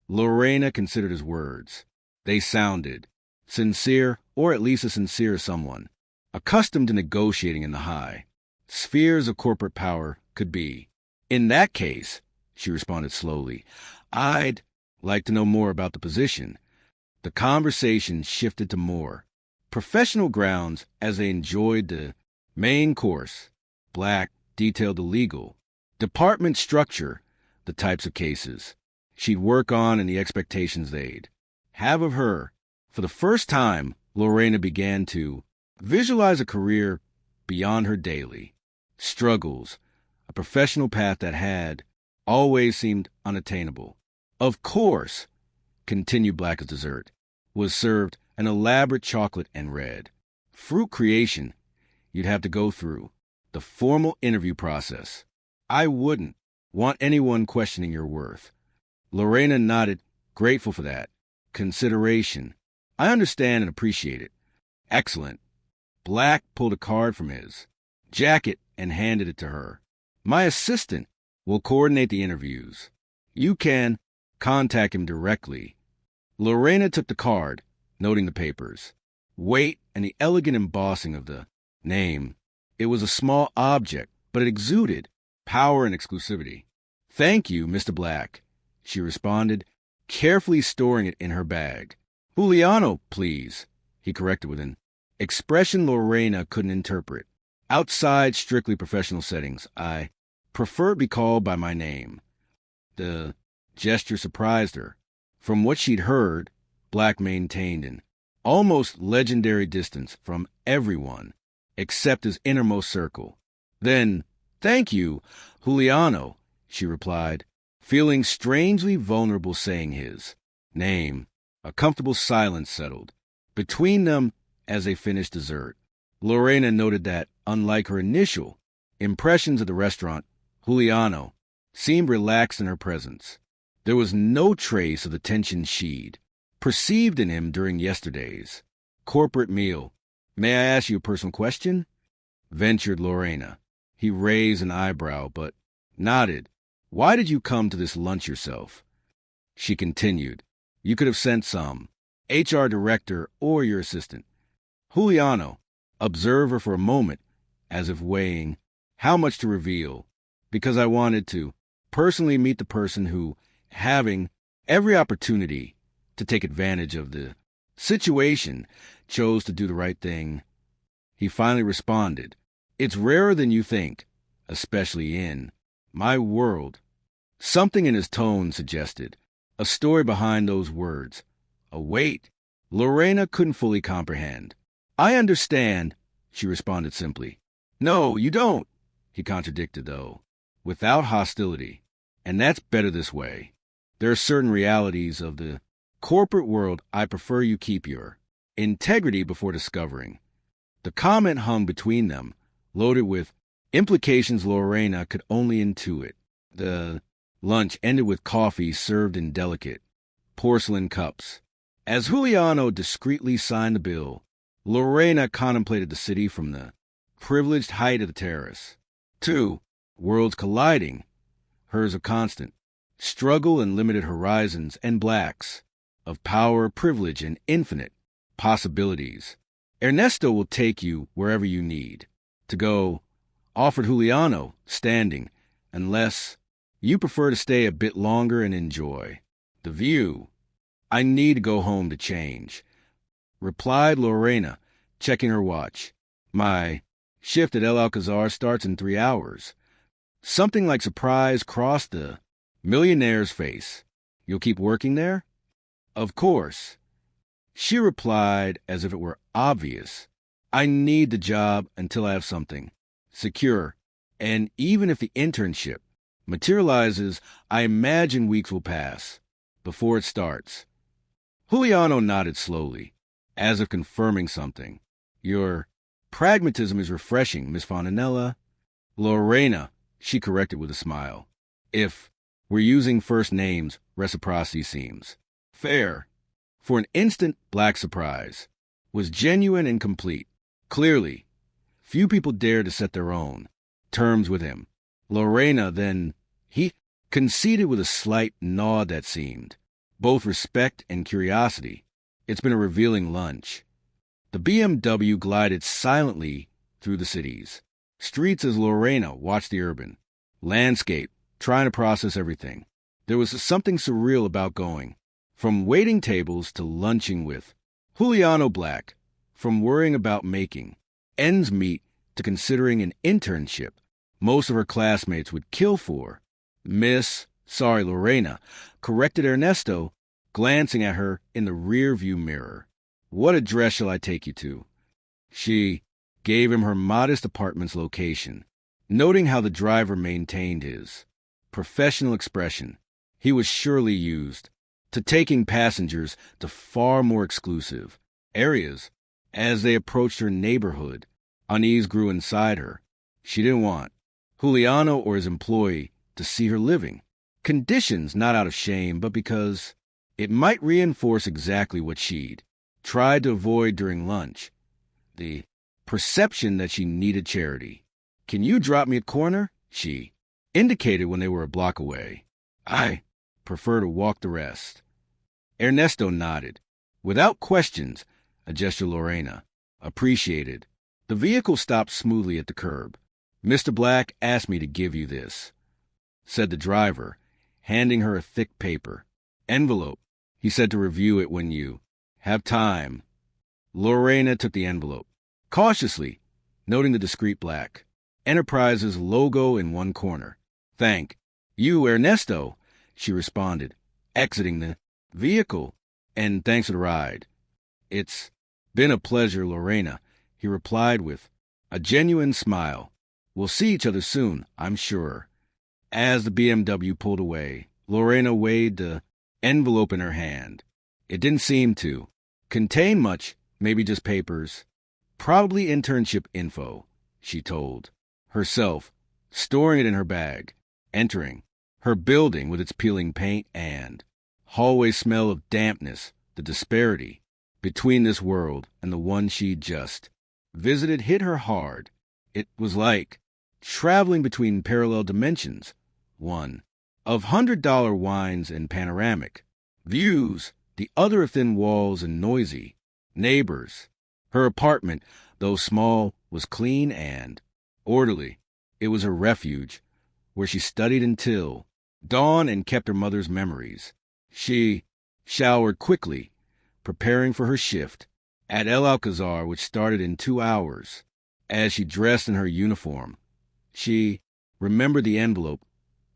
Lorena considered his words. They sounded sincere, or at least as sincere as someone accustomed to negotiating in the high spheres of corporate power could be. In that case, she responded slowly, I'd like to know more about the position. The conversation shifted to more professional grounds as they enjoyed the main course. Black detailed the legal department structure, the types of cases she'd work on, and the expectations they'd have of her. For the first time, Lorena began to visualize a career beyond her daily struggles, a professional path that had always seemed unattainable. Of course, continued Black as dessert, was served an elaborate chocolate and red fruit creation. You'd have to go through the formal interview process. I wouldn't want anyone questioning your worth. Lorena nodded, grateful for that. Consideration. I understand and appreciate it. Excellent. Black pulled a card from his jacket and handed it to her. My assistant will coordinate the interviews. You can contact him directly. Lorena took the card, noting the papers, weight, and the elegant embossing of the name. It was a small object, but it exuded power and exclusivity. Thank you, Mr. Black, she responded, carefully storing it in her bag. Juliano, please, he corrected with an expression Lorena couldn't interpret. Outside strictly professional settings, I prefer to be called by my name. The gesture surprised her. From what she'd heard, Black maintained an almost legendary distance from everyone except his innermost circle. Then, thank you, Juliano, she replied, feeling strangely vulnerable saying his name. A comfortable silence settled between them as they finished dessert. Lorena noted that, unlike her initial impressions of the restaurant, Juliano seemed relaxed in her presence. There was no trace of the tension she'd perceived in him during yesterday's corporate meal. May I ask you a personal question? Ventured Lorena. He raised an eyebrow, but nodded. Why did you come to this lunch yourself? She continued. You could have sent some HR director or your assistant. Juliano observed her for a moment, as if weighing how much to reveal, because I wanted to personally meet the person who, having every opportunity to take advantage of the situation, chose to do the right thing. He finally responded, It's rarer than you think, especially in my world. Something in his tone suggested a story behind those words. A weight Lorena couldn't fully comprehend. I understand, she responded simply. No, you don't, he contradicted, though, without hostility. And that's better this way. There are certain realities of the corporate world I prefer you keep your integrity before discovering. The comment hung between them, loaded with implications Lorena could only intuit. The lunch ended with coffee served in delicate porcelain cups. As Juliano discreetly signed the bill, Lorena contemplated the city from the privileged height of the terrace. Two worlds colliding, hers a constant struggle and limited horizons, and Black's of power, privilege, and infinite possibilities. Ernesto will take you wherever you need to go, offered Juliano, standing, unless you prefer to stay a bit longer and enjoy the view. I need to go home to change, replied Lorena, checking her watch. My shift at El Alcazar starts in 3 hours. Something like surprise crossed the millionaire's face. You'll keep working there? Of course, she replied as if it were obvious. I need the job until I have something secure, and even if the internship materializes, I imagine weeks will pass before it starts. Juliano nodded slowly, as if confirming something. Your pragmatism is refreshing, Miss Fontanella. Lorena, she corrected with a smile. If we're using first names, reciprocity seems fair. For an instant, Black's surprise was genuine and complete. Clearly, few people dared to set their own terms with him. Lorena then, he conceded with a slight nod that seemed both respect and curiosity. It's been a revealing lunch. The BMW glided silently through the city's streets as Lorena watched the urban landscape, trying to process everything. There was something surreal about going from waiting tables to lunching with Juliano Black, from worrying about making ends meet to considering an internship most of her classmates would kill for. Lorena, corrected Ernesto, glancing at her in the rear-view mirror. What address shall I take you to? She gave him her modest apartment's location, noting how the driver maintained his professional expression. He was surely used to taking passengers to far more exclusive areas. As they approached her neighborhood, unease grew inside her. She didn't want Juliano or his employee to see her living Conditions not out of shame, but because it might reinforce exactly what she'd tried to avoid during lunch. The perception that she needed charity. "Can you drop me at corner?" she indicated when they were a block away. "I prefer to walk the rest." Ernesto nodded. "Without questions," a gesture Lorena appreciated. The vehicle stopped smoothly at the curb. "Mr. Black asked me to give you this," said the driver, handing her a thick paper envelope. "He said to review it when you have time." Lorena took the envelope, cautiously, noting the discreet Black Enterprises logo in one corner. "Thank you, Ernesto," she responded, exiting the vehicle. "And thanks for the ride." "It's been a pleasure, Lorena," he replied with a genuine smile. "We'll see each other soon, I'm sure." As the BMW pulled away, Lorena weighed the envelope in her hand. It didn't seem to contain much, maybe just papers. Probably internship info, she told herself, storing it in her bag, entering her building with its peeling paint and hallway smell of dampness. The disparity between this world and the one she'd just visited hit her hard. It was like traveling between parallel dimensions, one of $100 wines and panoramic views, the other of thin walls and noisy neighbors. Her apartment, though small, was clean and orderly. It was her refuge, where she studied until dawn and kept her mother's memories. She showered quickly, preparing for her shift at El Alcazar, which started in 2 hours. As she dressed in her uniform, she remembered the envelope,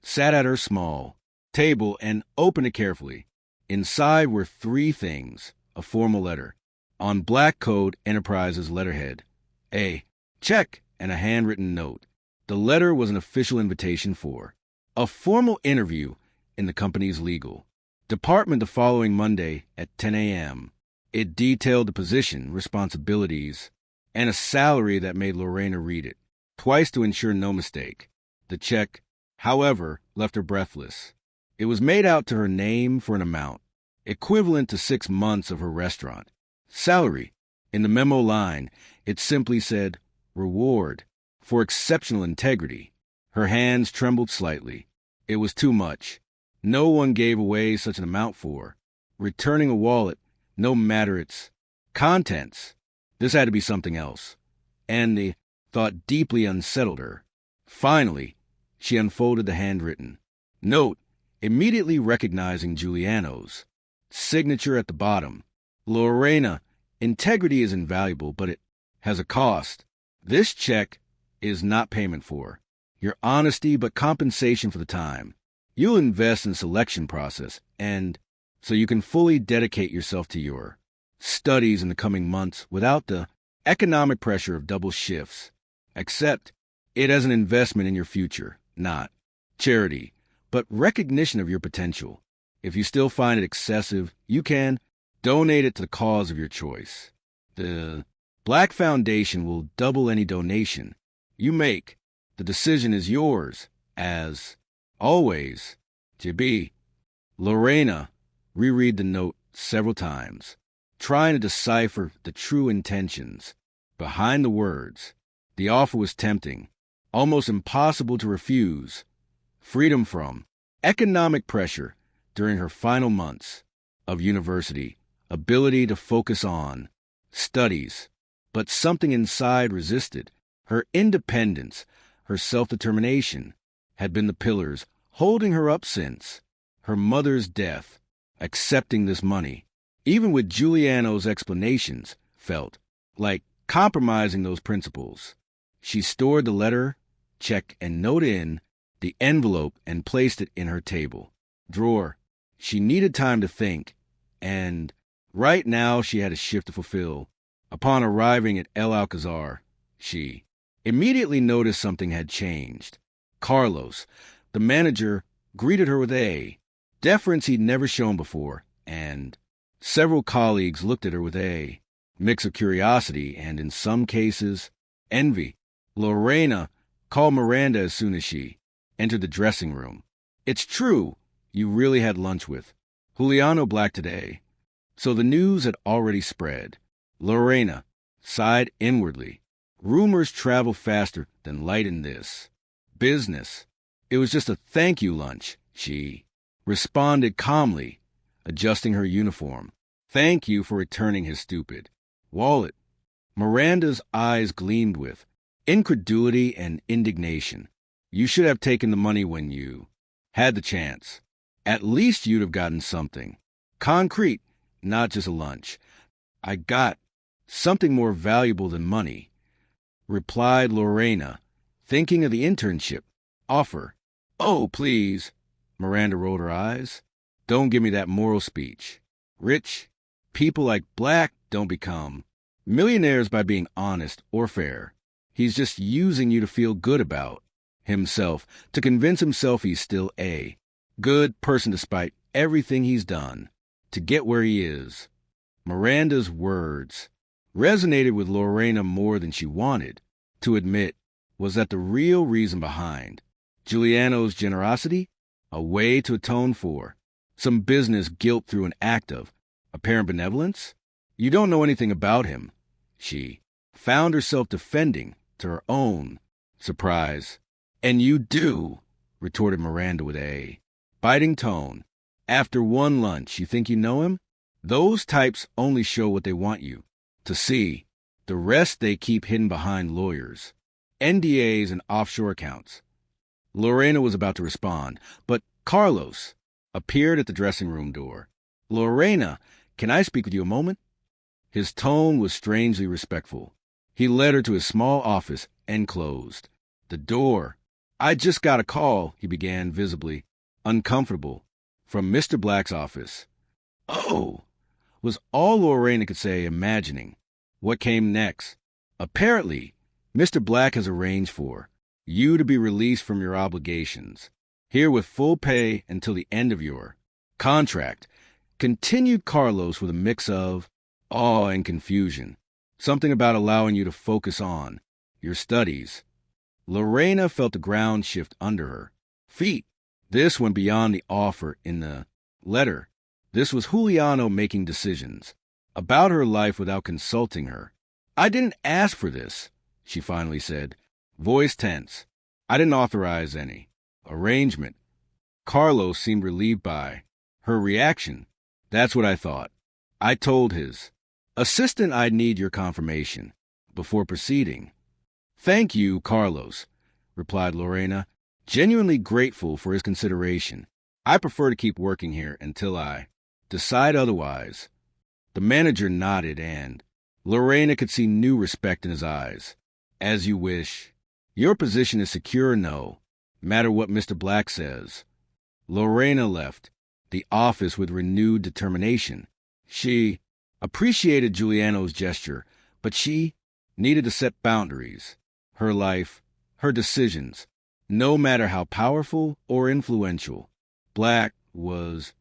sat at her small table, and opened it carefully. Inside were 3 things: a formal letter on Black Code Enterprises letterhead, a check, and a handwritten note. The letter was an official invitation for a formal interview in the company's legal department the following Monday at 10 a.m. It detailed the position, responsibilities, and a salary that made Lorena read it twice to ensure no mistake. The check, however, left her breathless. It was made out to her name for an amount equivalent to 6 months of her restaurant salary. In the memo line, it simply said, "Reward for exceptional integrity." Her hands trembled slightly. It was too much. No one gave away such an amount for returning a wallet, no matter its contents. This had to be something else, and the thought deeply unsettled her. Finally, she unfolded the handwritten note, immediately recognizing Giuliano's signature at the bottom. "Lorena, integrity is invaluable, but it has a cost. This check is not payment for your honesty, but compensation for the time you'll invest in the selection process, and so you can fully dedicate yourself to your studies in the coming months without the economic pressure of double shifts. Accept it as an investment in your future, not charity, but recognition of your potential. If you still find it excessive, you can donate it to the cause of your choice. The Black Foundation will double any donation you make. The decision is yours, as always, JB." Lorena reread the note several times, trying to decipher the true intentions behind the words. The offer was tempting, almost impossible to refuse. Freedom from economic pressure during her final months of university, ability to focus on studies, but something inside resisted. Her independence, her self-determination, had been the pillars holding her up since her mother's death. Accepting this money, even with Giuliano's explanations, felt like compromising those principles. She stored the letter, check, and note in the envelope and placed it in her table drawer. She needed time to think, and right now she had a shift to fulfill. Upon arriving at El Alcazar, she immediately noticed something had changed. Carlos, the manager, greeted her with a deference he'd never shown before, and several colleagues looked at her with a mix of curiosity and, in some cases, envy. Lorena called Miranda as soon as she entered the dressing room. It's true, you really had lunch with Juliano Black today. So the news had already spread. Lorena sighed inwardly. Rumors travel faster than light in this business. It was just a thank you lunch, she responded calmly, adjusting her uniform. Thank you for returning his stupid wallet. Miranda's eyes gleamed with incredulity and indignation. You should have taken the money when you had the chance. At least you'd have gotten something concrete, not just a lunch. I got something more valuable than money, replied Lorena, thinking of the internship offer. Oh, please, Miranda rolled her eyes. Don't give me that moral speech. Rich people like Black don't become millionaires by being honest or fair. He's just using you to feel good about himself, to convince himself he's still a good person despite everything he's done to get where he is. Miranda's words resonated with Lorena more than she wanted to admit. Was that the real reason behind Giuliano's generosity? A way to atone for some business guilt through an act of apparent benevolence? You don't know anything about him, she found herself defending to her own surprise. And you do, retorted Miranda with a biting tone. After one lunch, you think you know him? Those types only show what they want you to see. The rest they keep hidden behind lawyers, NDAs, and offshore accounts. Lorena was about to respond, but Carlos appeared at the dressing room door. Lorena, can I speak with you a moment? His tone was strangely respectful. He led her to his small office and closed the door. I just got a call, he began, visibly uncomfortable, from Mr. Black's office. Oh, was all Lorena could say, imagining what came next. Apparently, Mr. Black has arranged for you to be released from your obligations, here with full pay until the end of your contract, continued Carlos with a mix of awe and confusion. Something about allowing you to focus on your studies. Lorena felt the ground shift under her feet. This went beyond the offer in the letter. This was Juliano making decisions about her life without consulting her. I didn't ask for this, she finally said, voice tense. I didn't authorize any arrangement. Carlos seemed relieved by her reaction. That's what I thought. I told his assistant I'd need your confirmation before proceeding. Thank you, Carlos, replied Lorena, genuinely grateful for his consideration. I prefer to keep working here until I decide otherwise. The manager nodded, and Lorena could see new respect in his eyes. As you wish. Your position is secure, no matter what Mr. Black says. Lorena left the office with renewed determination. She appreciated Giuliano's gesture, but she needed to set boundaries. Her life, her decisions, no matter how powerful or influential Black was,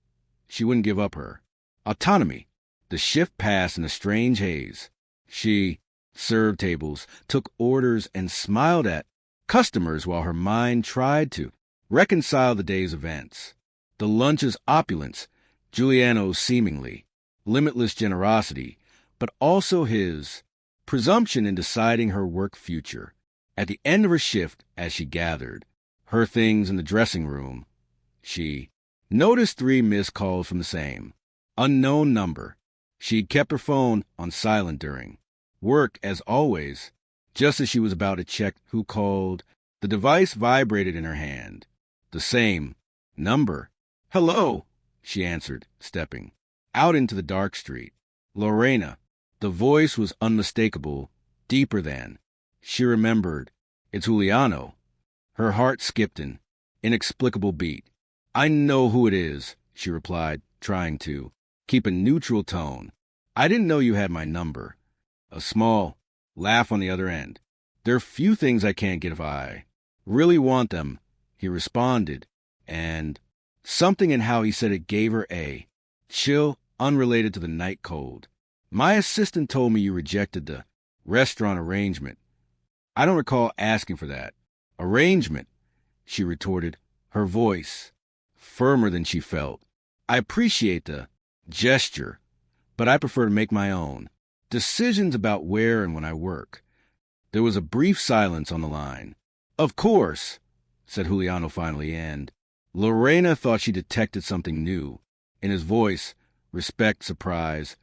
she wouldn't give up her autonomy. The shift passed in a strange haze. She served tables, took orders, and smiled at customers while her mind tried to reconcile the day's events. The lunch's opulence, Giuliano's seemingly limitless generosity, but also his presumption in deciding her work future. At the end of her shift, as she gathered her things in the dressing room, she noticed 3 missed calls from the same unknown number. She'd kept her phone on silent during work, as always. Just as she was about to check who called, the device vibrated in her hand. The same number. Hello, she answered, stepping out into the dark street. Lorena. The voice was unmistakable, deeper than she remembered. It's Juliano. Her heart skipped an inexplicable beat. I know who it is, she replied, trying to keep a neutral tone. I didn't know you had my number. A small laugh on the other end. There are few things I can't get if I really want them, he responded, and something in how he said it gave her a chill unrelated to the night cold. My assistant told me you rejected the restaurant arrangement. I don't recall asking for that arrangement, she retorted, her voice firmer than she felt. I appreciate the gesture, but I prefer to make my own decisions about where and when I work. There was a brief silence on the line. Of course, said Juliano finally, and Lorena thought she detected something new in his voice, respect, surprise,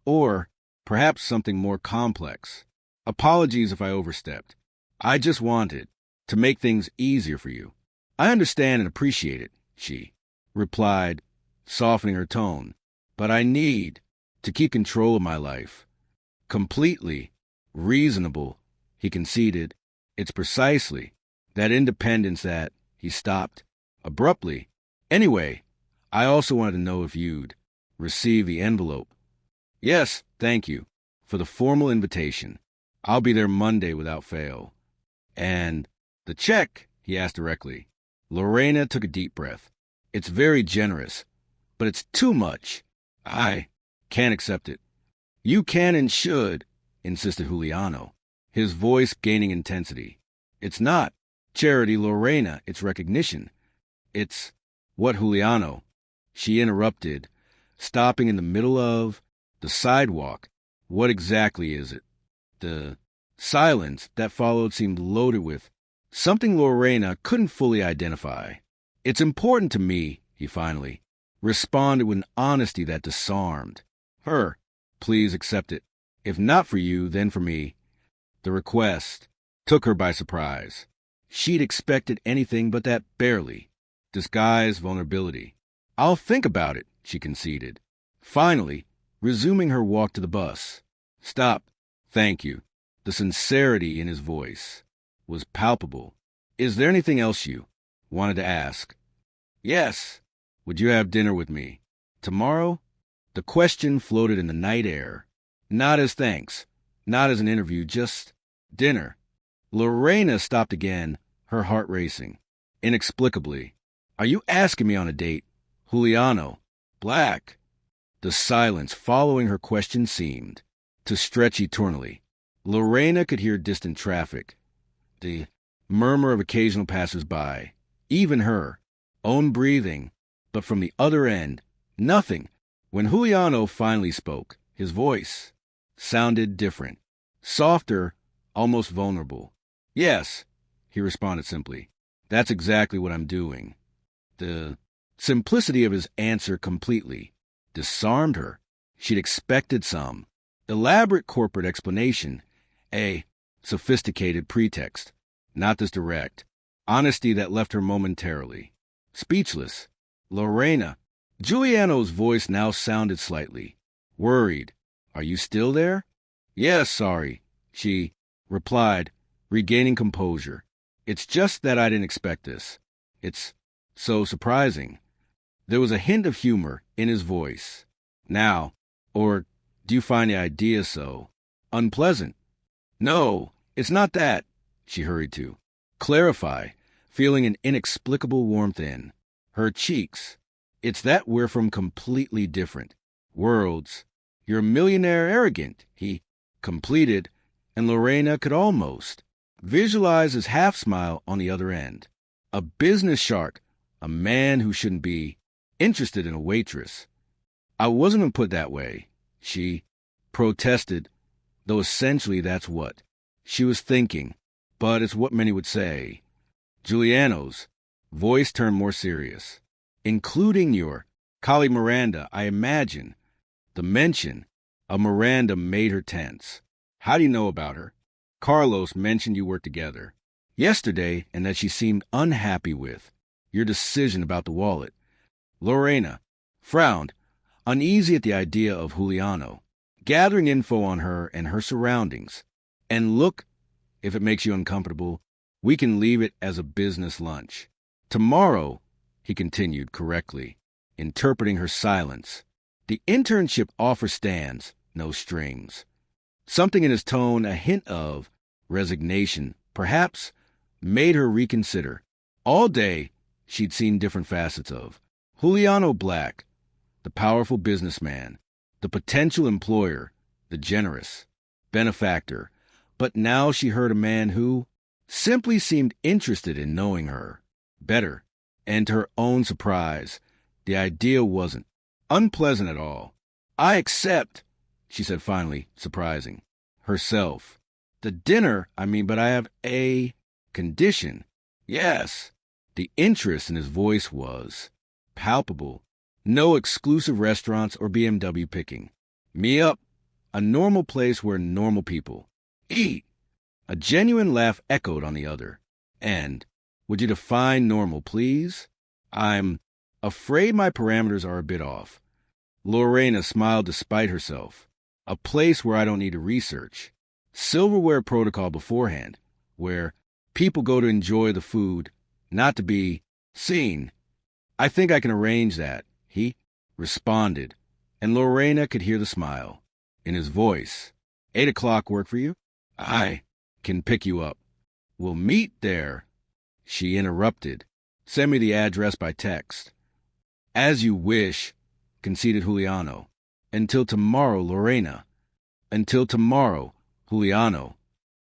or perhaps something more complex. Apologies if I overstepped. I just wanted to make things easier for you. I understand and appreciate it, she replied, softening her tone, but I need to keep control of my life. Completely reasonable, he conceded. It's precisely that independence that he stopped abruptly. Anyway, I also wanted to know if you'd receive the envelope. Yes, thank you for the formal invitation. I'll be there Monday without fail. And the check? He asked directly. Lorena took a deep breath. It's very generous, but it's too much. I can't accept it. You can and should, insisted Juliano, his voice gaining intensity. It's not charity, Lorena, it's recognition. It's what, Juliano? She interrupted, stopping in the middle of the sidewalk. What exactly is it? The silence that followed seemed loaded with something Lorena couldn't fully identify. It's important to me, he finally responded with an honesty that disarmed her. Please accept it. If not for you, then for me. The request took her by surprise. She'd expected anything but that barely disguised vulnerability. I'll think about it, she conceded, finally resuming her walk to the bus. Stop. Thank you. The sincerity in his voice was palpable. Is there anything else you wanted to ask? Yes. Would you have dinner with me tomorrow? The question floated in the night air. Not as thanks, not as an interview, just dinner. Lorena stopped again, her heart racing. Inexplicably. Are you asking me on a date? Juliano. Black. The silence following her question seemed to stretch eternally. Lorena could hear distant traffic, the murmur of occasional passers-by, even her own breathing, but from the other end, nothing. When Juliano finally spoke, his voice sounded different, softer, almost vulnerable. Yes, he responded simply. That's exactly what I'm doing. The simplicity of his answer completely disarmed her. She'd expected some elaborate corporate explanation, a sophisticated pretext, not this direct honesty that left her momentarily speechless. Lorena. Giuliano's voice now sounded slightly worried. Are you still there? Yes, sorry, she replied, regaining composure. It's just that I didn't expect this. It's so surprising. There was a hint of humor in his voice. Now, or do you find the idea so unpleasant? No, it's not that, she hurried to clarify, feeling an inexplicable warmth in her cheeks. It's that we're from completely different worlds. You're a millionaire arrogant, he completed, and Lorena could almost visualize his half-smile on the other end. A business shark, a man who shouldn't be interested in a waitress. I wasn't going to put that way, she protested, though essentially that's what she was thinking, but it's what many would say. Giuliano's voice turned more serious. Including your colleague Miranda, I imagine. The mention of Miranda made her tense. How do you know about her? Carlos mentioned you worked together yesterday and that she seemed unhappy with your decision about the wallet. Lorena frowned, uneasy at the idea of Juliano gathering info on her and her surroundings. And look, if it makes you uncomfortable, we can leave it as a business lunch. Tomorrow, he continued correctly, interpreting her silence. The internship offer stands, no strings. Something in his tone, a hint of resignation, perhaps, made her reconsider. All day, she'd seen different facets of Juliano Black, the powerful businessman, the potential employer, the generous benefactor. But now she heard a man who simply seemed interested in knowing her better And to her own surprise, the idea wasn't unpleasant at all. I accept, she said finally, surprising herself. The dinner, but I have a condition. Yes. The interest in his voice was palpable. No exclusive restaurants or BMW picking. Me up. A normal place where normal people eat. A genuine laugh echoed on the other. And, would you define normal, please? I'm afraid my parameters are a bit off. Lorena smiled despite herself. A place where I don't need to research. Silverware protocol beforehand, where people go to enjoy the food, not to be seen. I think I can arrange that, he responded, and Lorena could hear the smile in his voice. 8 o'clock work for you? I can pick you up. We'll meet there. She interrupted. Send me the address by text. As you wish, conceded Juliano. Until tomorrow, Lorena. Until tomorrow, Juliano.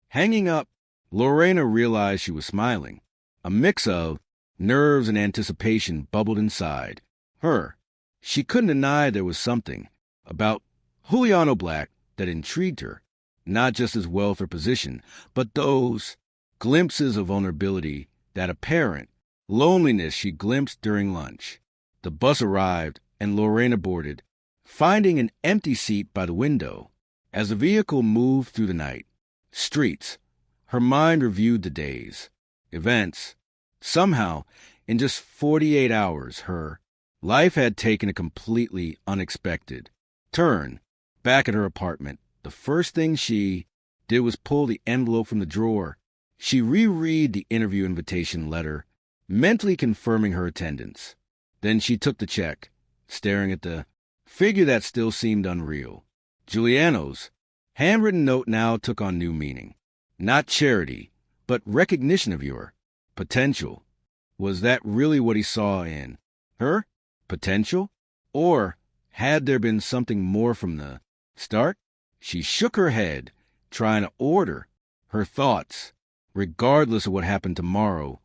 Hanging up, Lorena realized she was smiling. A mix of nerves and anticipation bubbled inside her. She couldn't deny there was something about Juliano Black that intrigued her, not just his wealth or position, but those glimpses of vulnerability, that apparent loneliness she glimpsed during lunch. The bus arrived, and Lorena boarded, finding an empty seat by the window. As the vehicle moved through the night streets, her mind reviewed the days, events. Somehow, in just 48 hours, her life had taken a completely unexpected turn. Back at her apartment, the first thing she did was pull the envelope from the drawer. She reread the interview invitation letter, mentally confirming her attendance. Then she took the check, staring at the figure that still seemed unreal. Giuliano's handwritten note now took on new meaning. Not charity, but recognition of your potential. Was that really what he saw in her? Potential? Or had there been something more from the start? She shook her head, trying to order her thoughts. Regardless of what happened tomorrow,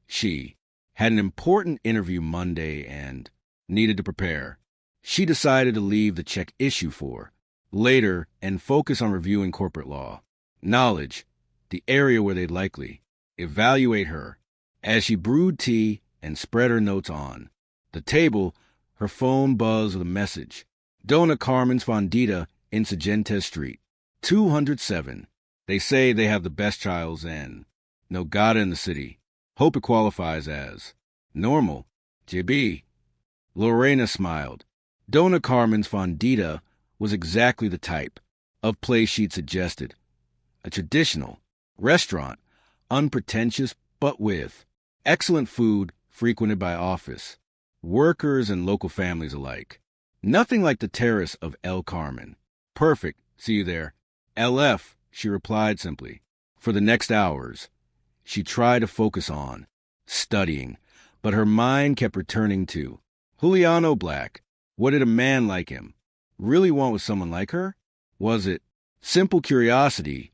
she had an important interview Monday and needed to prepare. She decided to leave the check issue for later and focus on reviewing corporate law. Knowledge, the area where they'd likely evaluate her. As she brewed tea and spread her notes on the table, her phone buzzed with a message. Dona Carmen's Fondita, Insurgentes Street, 207. They say they have the best childs and Nogada in the city. Hope it qualifies as normal. JB. Lorena smiled. Dona Carmen's Fondita was exactly the type of place she'd suggested. A traditional restaurant, unpretentious but with excellent food frequented by office workers and local families alike. Nothing like the terrace of El Carmen. Perfect. See you there. LF, she replied simply. For the next hours, she tried to focus on studying, but her mind kept returning to Juliano Black. What did a man like him really want with someone like her? Was it simple curiosity,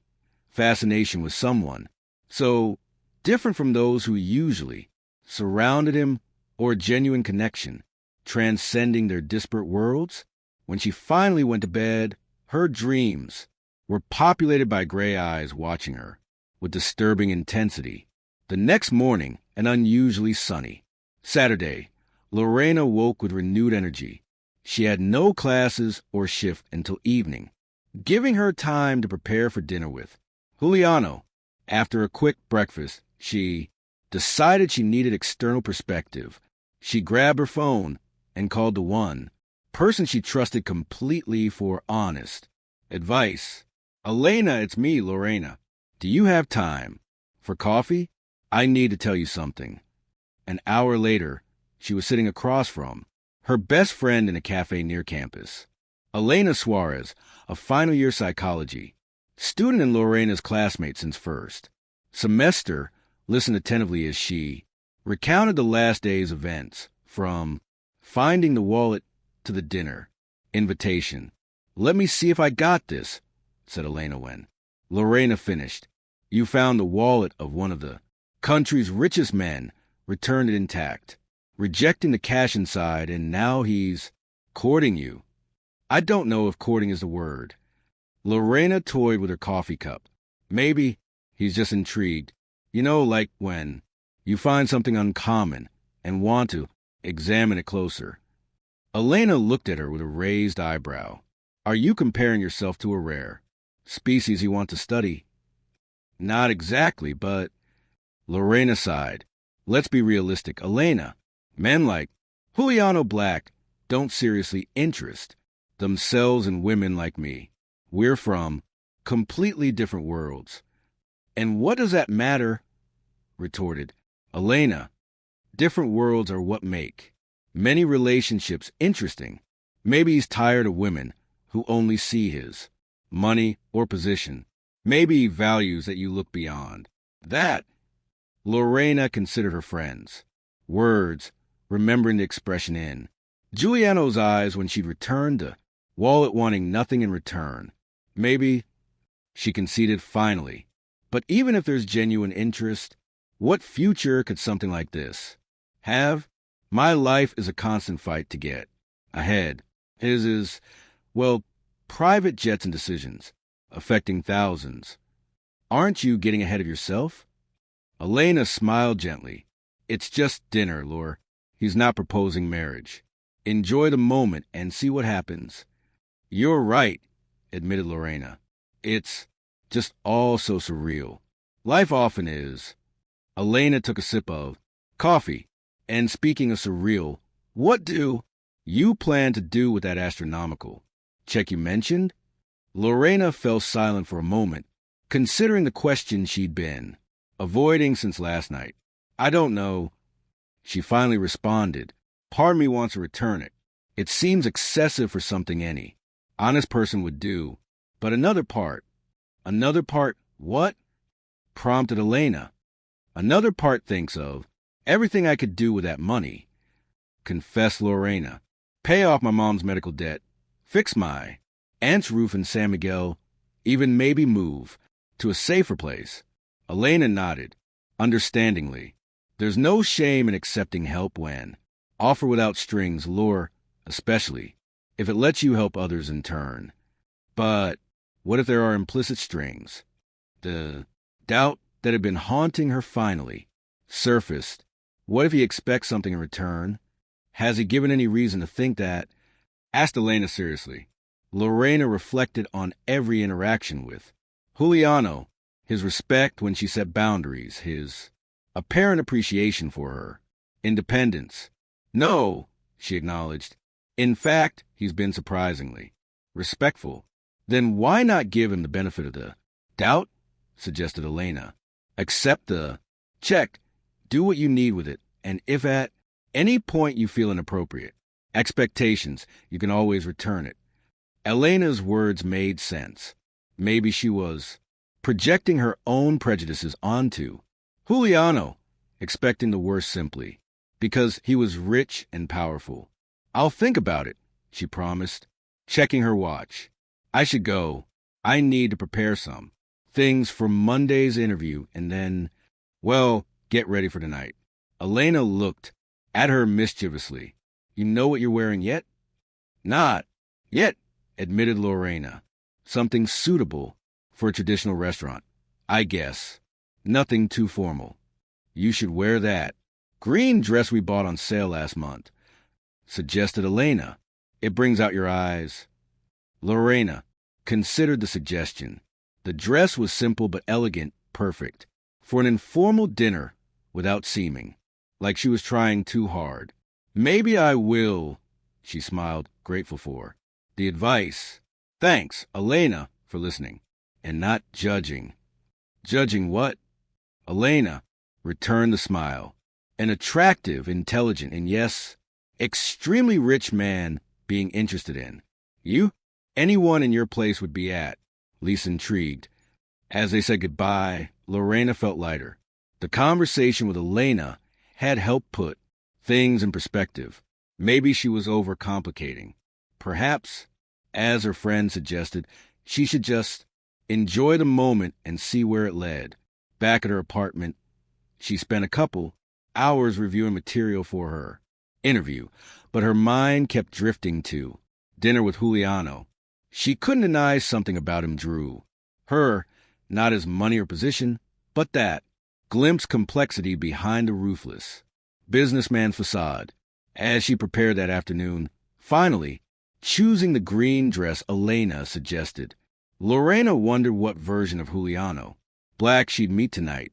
fascination with someone so different from those who usually surrounded him, or a genuine connection, transcending their disparate worlds? When she finally went to bed, her dreams were populated by gray eyes watching her with disturbing intensity. The next morning, an unusually sunny Saturday, Lorena woke with renewed energy. She had no classes or shift until evening, giving her time to prepare for dinner with Juliano. After a quick breakfast, she decided she needed external perspective. She grabbed her phone and called the one person she trusted completely for honest advice. Elena, it's me, Lorena. Do you have time for coffee? I need to tell you something. An hour later, she was sitting across from her best friend in a cafe near campus. Elena Suarez, a final year psychology student and Lorena's classmate since first semester, listened attentively as she recounted the last day's events, from finding the wallet to the dinner invitation. Let me see if I got this, said Elena when Lorena finished. You found the wallet of one of the country's richest men, returned it intact. rejecting the cash inside, and now he's courting you. I don't know if courting is the word. Lorena toyed with her coffee cup. Maybe he's just intrigued. You know, like when you find something uncommon and want to examine it closer. Elena looked at her with a raised eyebrow. Are you comparing yourself to a rare species you want to study? Not exactly, but... Lorena sighed. Let's be realistic, Elena. Men like Juliano Black don't seriously interest themselves in women like me. We're from completely different worlds. And what does that matter? Retorted Elena. Different worlds are what make many relationships interesting. Maybe he's tired of women who only see his money or position. Maybe he values that you look beyond that. Lorena considered her friends' words, remembering the expression in Giuliano's eyes when she'd returned to wallet wanting nothing in return. Maybe, she conceded finally. But even if there's genuine interest, what future could something like this have? My life is a constant fight to get ahead. His is, well, private jets and decisions affecting thousands. Aren't you getting ahead of yourself? Elena smiled gently. It's just dinner, Lore. He's not proposing marriage. Enjoy the moment and see what happens. You're right, admitted Lorena. It's just all so surreal. Life often is. Elena took a sip of coffee. And speaking of surreal, what do you plan to do with that astronomical check you mentioned? Lorena fell silent for a moment, considering the question she'd been avoiding since last night. I don't know. She finally responded. Part of me wants to return it. It seems excessive for something any honest person would do. But another part, what? Prompted Elena. Another part thinks of everything I could do with that money, confessed Lorena. Pay off my mom's medical debt, fix my aunt's roof in San Miguel, even maybe move to a safer place. Elena nodded, understandingly. There's no shame in accepting help when offer without strings, Lore, especially if it lets you help others in turn. But what if there are implicit strings? The doubt that had been haunting her finally surfaced. What if he expects something in return? Has he given any reason to think that? Asked Elena seriously. Lorena reflected on every interaction with Juliano, his respect when she set boundaries, his apparent appreciation for her independence. No, she acknowledged. In fact, he's been surprisingly respectful. Then why not give him the benefit of the doubt? Suggested Elena. Accept the check. Do what you need with it, and if at any point you feel inappropriate expectations, you can always return it. Elena's words made sense. Maybe she was projecting her own prejudices onto Juliano, expecting the worst simply because he was rich and powerful. I'll think about it, she promised, checking her watch. I should go. I need to prepare some things for Monday's interview and then, well, get ready for tonight. Elena looked at her mischievously. You know what you're wearing yet? Not yet, admitted Lorena. Something suitable for a traditional restaurant, I guess. Nothing too formal. You should wear that green dress we bought on sale last month, suggested Elena. It brings out your eyes. Lorena considered the suggestion. The dress was simple but elegant, perfect for an informal dinner without seeming like she was trying too hard. Maybe I will, she smiled, grateful for the advice. Thanks, Elena, for listening and not judging. Judging what? Elena returned the smile. An attractive, intelligent, and yes, extremely rich man being interested in you. Anyone in your place would be at least intrigued. As they said goodbye, Lorena felt lighter. The conversation with Elena had helped put things in perspective. Maybe she was overcomplicating. Perhaps, as her friend suggested, she should just enjoy the moment and see where it led. Back at her apartment, she spent a couple hours reviewing material for her interview, but her mind kept drifting to dinner with Juliano. She couldn't deny something about him drew her, not his money or position, but that glimpsed complexity behind the ruthless businessman facade. As she prepared that afternoon, finally, choosing the green dress Elena suggested, Lorena wondered what version of Juliano Black she'd meet tonight,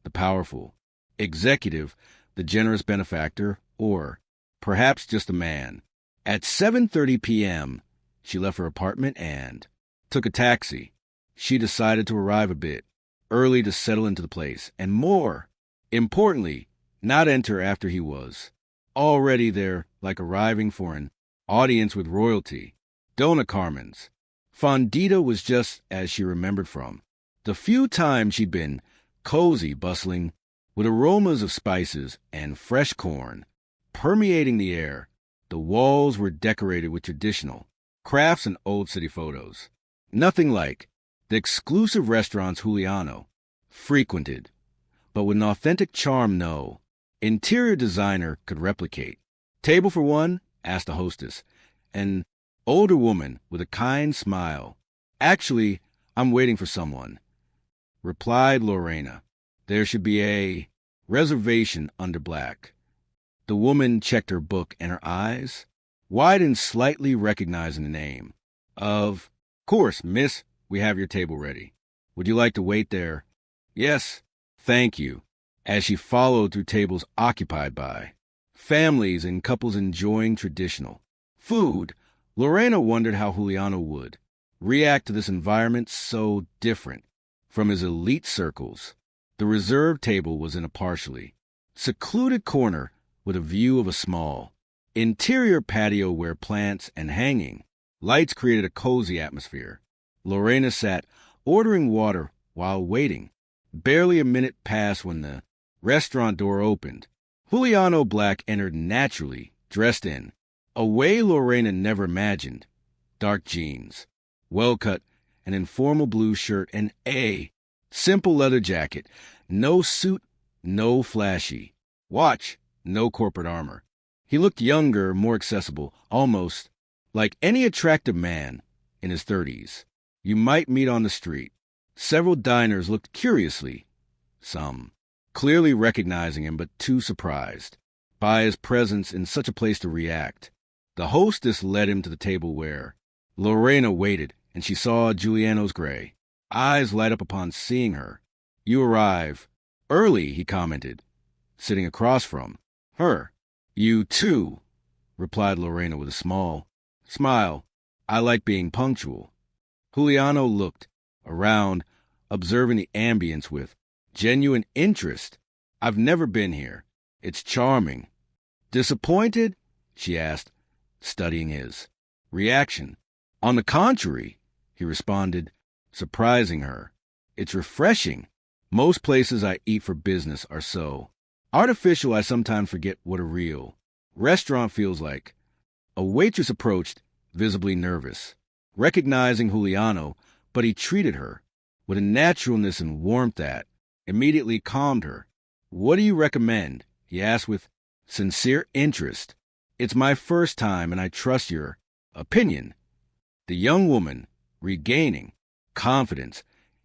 the powerful executive, the generous benefactor, or perhaps just a man. At 7:30 p.m., she left her apartment and took a taxi. She decided to arrive a bit early to settle into the place, and more importantly, not enter after he was already there, like arriving for an audience with royalty. Dona Carmen's fondita was just as she remembered from the few times she'd been cozy, bustling, with aromas of spices and fresh corn permeating the air. The walls were decorated with traditional crafts and old city photos. Nothing like the exclusive restaurants Juliano frequented, but with an authentic charm no interior designer could replicate. "Table for one?" asked the hostess, an older woman with a kind smile. "Actually, I'm waiting for someone," replied Lorena. "There should be a reservation under Black." The woman checked her book, and her eyes widened slightly, recognizing the name. "Of course, miss, we have your table ready. Would you like to wait there?" "Yes, thank you," as she followed through tables occupied by families and couples enjoying traditional food. Lorena wondered how Juliano would react to this environment so different from his elite circles. The reserved table was in a partially secluded corner with a view of a small interior patio where plants and hanging lights created a cozy atmosphere. Lorena sat ordering water while waiting. Barely a minute passed when the restaurant door opened. Juliano Black entered naturally, dressed in a way Lorena never imagined. Dark jeans, well-cut, an informal blue shirt, and a simple leather jacket. No suit, no flashy watch, no corporate armor. He looked younger, more accessible, almost like any attractive man in his 30s you might meet on the street. Several diners looked curiously, some clearly recognizing him but too surprised by his presence in such a place to react. The hostess led him to the table where Lorena waited, and she saw Giuliano's gray eyes light up upon seeing her. "You arrive early," he commented, sitting across from her. "You too," replied Lorena with a small smile. "I like being punctual." Juliano looked around, observing the ambience with genuine interest. "I've never been here. It's charming." "Disappointed?" she asked, studying his reaction. "On the contrary," he responded, surprising her. "It's refreshing. Most places I eat for business are so artificial I sometimes forget what a real restaurant feels like." A waitress approached, visibly nervous, recognizing Juliano, but he treated her with a naturalness and warmth that immediately calmed her. "What do you recommend?" he asked with sincere interest. "It's my first time, and I trust your opinion." The young woman, regaining confidence,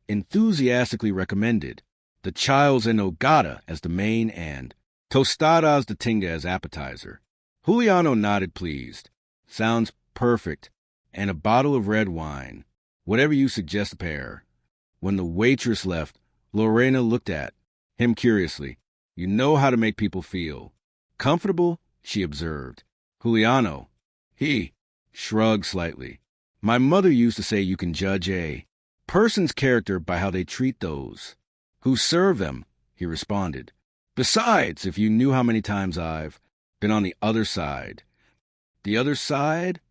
enthusiastically recommended the child's en nogada as the main and tostadas de tinga as appetizer. Juliano nodded, pleased. "Sounds perfect. And a bottle of red wine. Whatever you suggest, a pair." When the waitress left, Lorena looked at him curiously. "You know how to make people feel comfortable," she observed. Juliano, he shrugged slightly. "My mother used to say you can judge a person's character by how they treat those who serve them," he responded. "Besides, if you knew how many times I've been on the other side." "The other side?"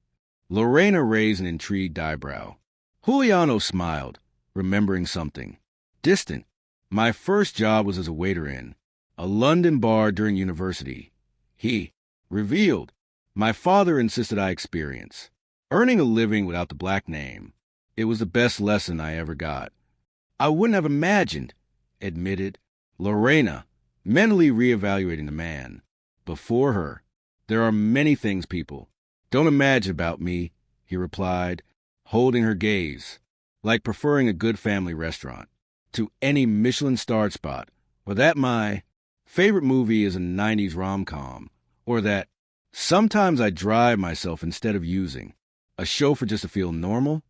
Lorena raised an intrigued eyebrow. Juliano smiled, remembering something distant. "My first job was as a waiter in a London bar during university," he revealed. "My father insisted I experience earning a living without the Black name. It was the best lesson I ever got." "I wouldn't have imagined," admitted Lorena, mentally reevaluating the man before her. There are many things people don't imagine about me, he replied, holding her gaze, like preferring a good family restaurant to any Michelin-starred spot, or that my favorite movie is a 90s rom-com, or that sometimes I drive myself instead of using a chauffeur just to feel normal.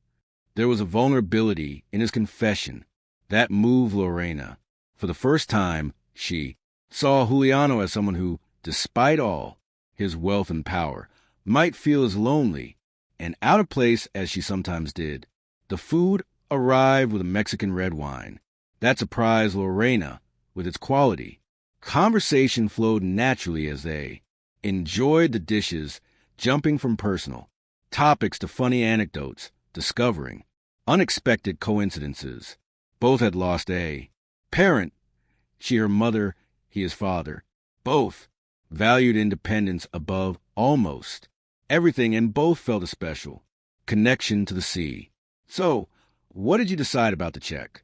There was a vulnerability in his confession that moved Lorena. For the first time, she saw Juliano as someone who, despite all his wealth and power, might feel as lonely and out of place as she sometimes did. The food arrived with a Mexican red wine that surprised Lorena with its quality. Conversation flowed naturally as they enjoyed the dishes, jumping from personal topics to funny anecdotes, discovering unexpected coincidences. Both had lost a parent. She her mother, he his father. Both valued independence above almost everything, and both felt a special connection to the sea. So, what did you decide about the check?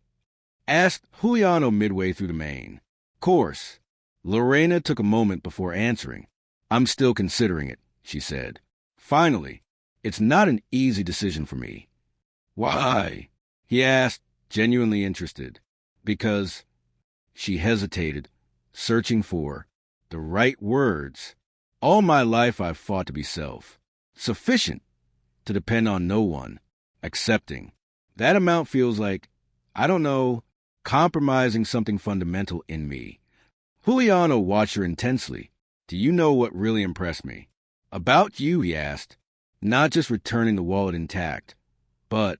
Asked Juliano midway through the main course. Lorena took a moment before answering. I'm still considering it, she said. Finally, it's not an easy decision for me. Why? He asked, genuinely interested. Because she hesitated, searching for the right words. All my life I've fought to be self-sufficient, to depend on no one, accepting. That amount feels like, I don't know, compromising something fundamental in me. Juliano watched her intensely. Do you know what really impressed me? About you, he asked. Not just returning the wallet intact, but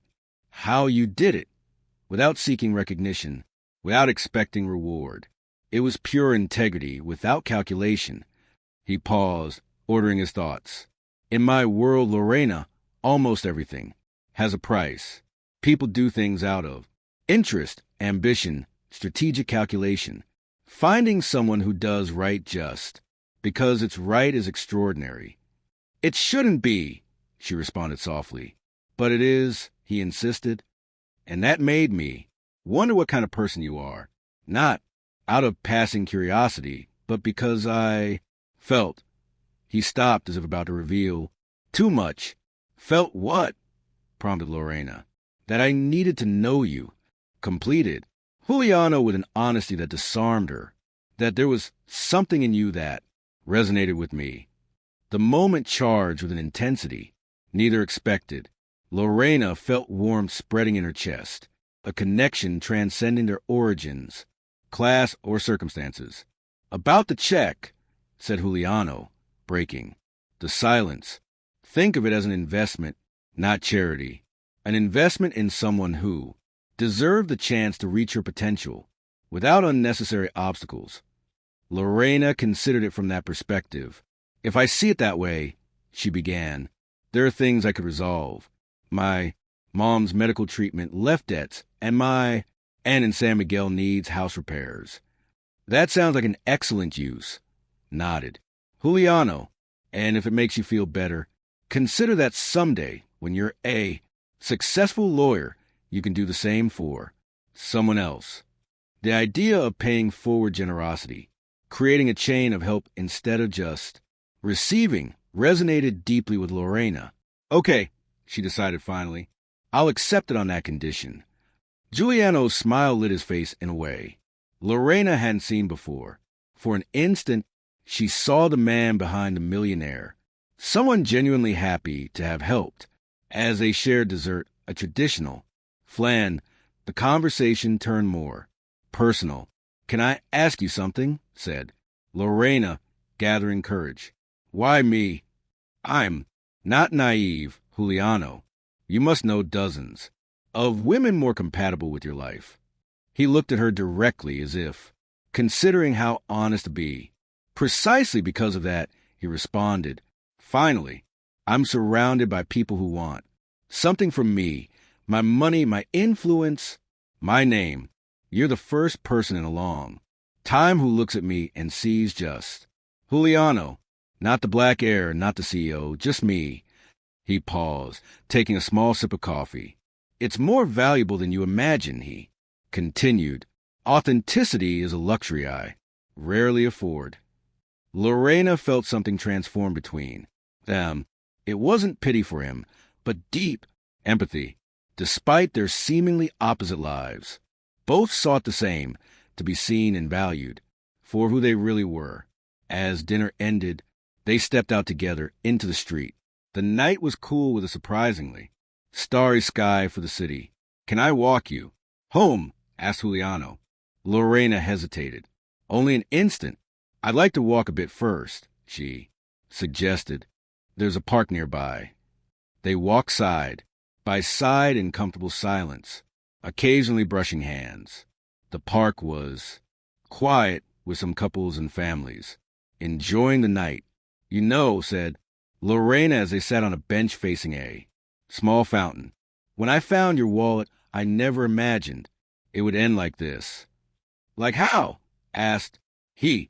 how you did it, without seeking recognition, without expecting reward. It was pure integrity, without calculation. He paused, ordering his thoughts. In my world, Lorena, almost everything has a price. People do things out of interest, ambition, strategic calculation. Finding someone who does right just because it's right is extraordinary. It shouldn't be, she responded softly. But it is, he insisted. And that made me wonder what kind of person you are. Not out of passing curiosity, but because I felt. He stopped as if about to reveal too much. Felt what? Prompted Lorena. That I needed to know you. Completed Juliano with an honesty that disarmed her. That there was something in you that resonated with me. The moment charged with an intensity neither expected. Lorena felt warmth spreading in her chest, a connection transcending their origins, class, or circumstances. About the check, said Juliano, breaking the silence. Think of it as an investment, not charity. An investment in someone who deserved the chance to reach her potential without unnecessary obstacles. Lorena considered it from that perspective. If I see it that way, she began, there are things I could resolve. My mom's medical treatment, left debts, and in San Miguel needs house repairs. That sounds like an excellent use. Nodded. Juliano, and if it makes you feel better, consider that someday, when you're a successful lawyer, you can do the same for someone else. The idea of paying forward generosity, creating a chain of help instead of just receiving, resonated deeply with Lorena. Okay, she decided finally. I'll accept it on that condition. Giuliano's smile lit his face in a way Lorena hadn't seen before. For an instant, she saw the man behind the millionaire, someone genuinely happy to have helped. As they shared dessert, a traditional flan, the conversation turned more personal. Can I ask you something? Said Lorena, gathering courage. Why me? I'm not naive, Juliano. You must know dozens of women more compatible with your life. He looked at her directly as if considering how honest to be. Precisely because of that, he responded. Finally, I'm surrounded by people who want something from me, my money, my influence, my name. You're the first person in a long time who looks at me and sees just Juliano, not the black heir, not the CEO, just me. He paused, taking a small sip of coffee. It's more valuable than you imagine, he continued. Authenticity is a luxury I rarely afford. Lorena felt something transform between them. It wasn't pity for him, but deep empathy. Despite their seemingly opposite lives, both sought the same, to be seen and valued for who they really were. As dinner ended, they stepped out together into the street. The night was cool with a surprisingly starry sky for the city. "Can I walk you home?" asked Juliano. Lorena hesitated. "Only an instant. I'd like to walk a bit first," she suggested. "There's a park nearby." They walked side by side in comfortable silence, occasionally brushing hands. The park was quiet, with some couples and families enjoying the night. "You know," said Lorena as they sat on a bench facing a small fountain, "when I found your wallet, I never imagined it would end like this." "Like how?" asked he,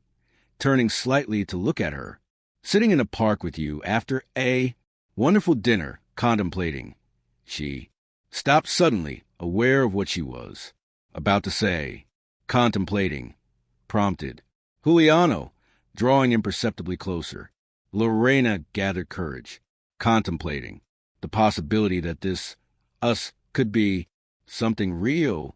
turning slightly to look at her. "Sitting in a park with you after a wonderful dinner, contemplating." She stopped suddenly, aware of what she was about to say. "Contemplating," prompted Juliano, drawing imperceptibly closer. Lorena gathered courage. "Contemplating the possibility that us could be something real."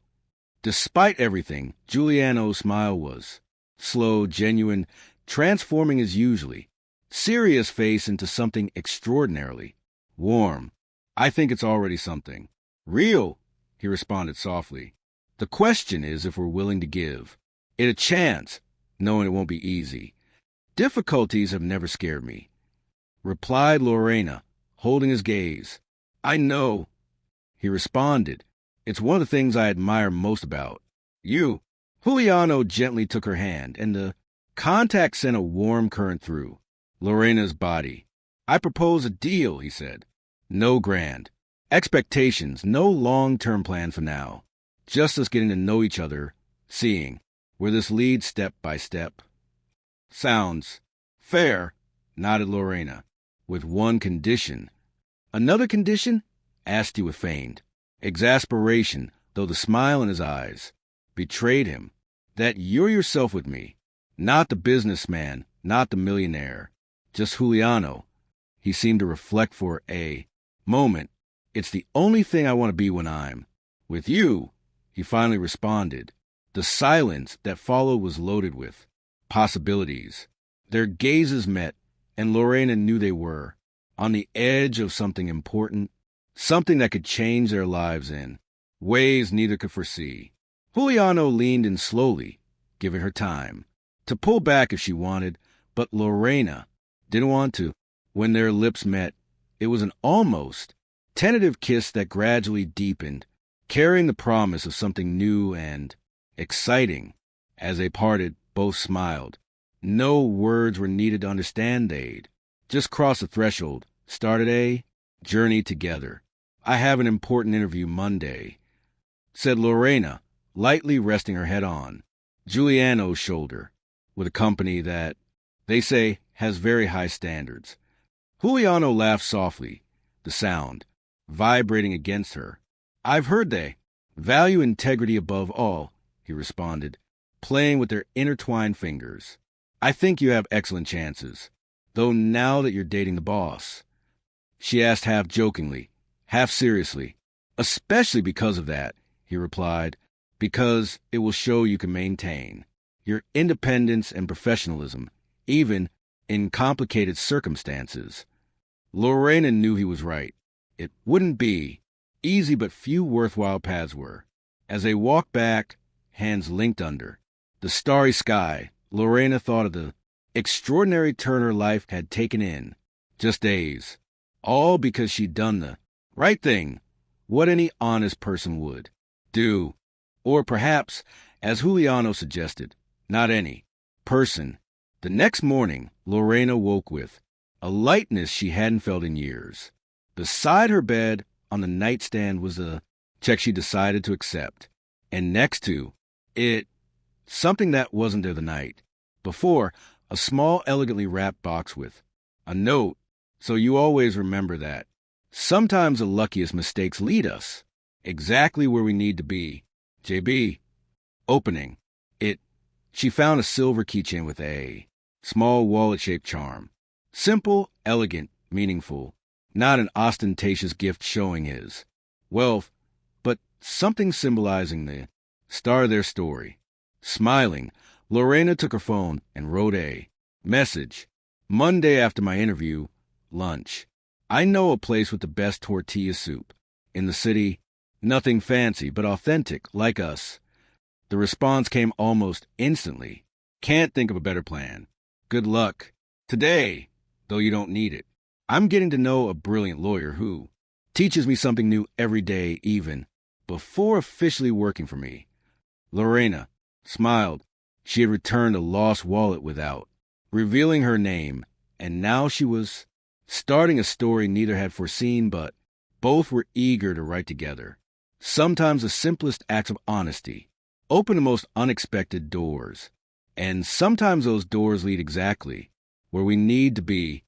Despite everything, Giuliano's smile was slow, genuine, transforming his usually serious face into something extraordinarily warm. "I think it's already something real," he responded softly. "The question is if we're willing to give it a chance, knowing it won't be easy." "Difficulties have never scared me," replied Lorena, holding his gaze. "I know," he responded. "It's one of the things I admire most about you." Juliano gently took her hand, and the contact sent a warm current through Lorena's body. "I propose a deal," he said. "No grand expectations, no long-term plan for now. Just us getting to know each other, seeing where this leads step by step." "Sounds fair," nodded Lorena, "with one condition." "Another condition?" asked he with feigned exasperation, though the smile in his eyes betrayed him. "That you're yourself with me. Not the businessman, not the millionaire. Just Juliano." He seemed to reflect for a moment. "It's the only thing I want to be when I'm with you," he finally responded. The silence that followed was loaded with possibilities. Their gazes met, and Lorena knew they were on the edge of something important, something that could change their lives in ways neither could foresee. Juliano leaned in slowly, giving her time to pull back if she wanted, but Lorena didn't want to. When their lips met, it was an almost tentative kiss that gradually deepened, carrying the promise of something new and exciting. As they parted, both smiled. No words were needed to understand they'd just crossed the threshold, started a journey together. "I have an important interview Monday," said Lorena, lightly resting her head on Giuliano's shoulder, "with a company that, they say, has very high standards." Giuliano laughed softly, the sound vibrating against her. "I've heard they value integrity above all," he responded, playing with their intertwined fingers. "I think you have excellent chances, though now that you're dating the boss." She asked half jokingly, half seriously. "Especially because of that," he replied, "because it will show you can maintain your independence and professionalism, even in complicated circumstances." Lorena knew he was right. It wouldn't be easy, but few worthwhile paths were. As they walked back, hands linked under the starry sky, Lorena thought of the extraordinary turn her life had taken in just days, all because she'd done the right thing, what any honest person would do. Or perhaps, as Juliano suggested, not any person. The next morning, Lorena woke with a lightness she hadn't felt in years. Beside her bed, on the nightstand, was a check she decided to accept. And next to it, something that wasn't there the night before, a small, elegantly wrapped box with a note. "So you always remember that sometimes the luckiest mistakes lead us exactly where we need to be. JB." Opening it, she found a silver keychain with a Small wallet-shaped charm. Simple, elegant, meaningful. Not an ostentatious gift showing his wealth, but something symbolizing the star of their story. Smiling, Lorena took her phone and wrote a message. Monday after my interview, lunch. I know a place with the best tortilla soup in the city. Nothing fancy, but authentic, like us. The response came almost instantly. Can't think of a better plan. Good luck. Today, though you don't need it. I'm getting to know a brilliant lawyer who teaches me something new every day, even before officially working for me. Lorena smiled. She had returned a lost wallet without revealing her name, and now she was starting a story neither had foreseen, but both were eager to write together. Sometimes the simplest acts of honesty open the most unexpected doors, and sometimes those doors lead exactly where we need to be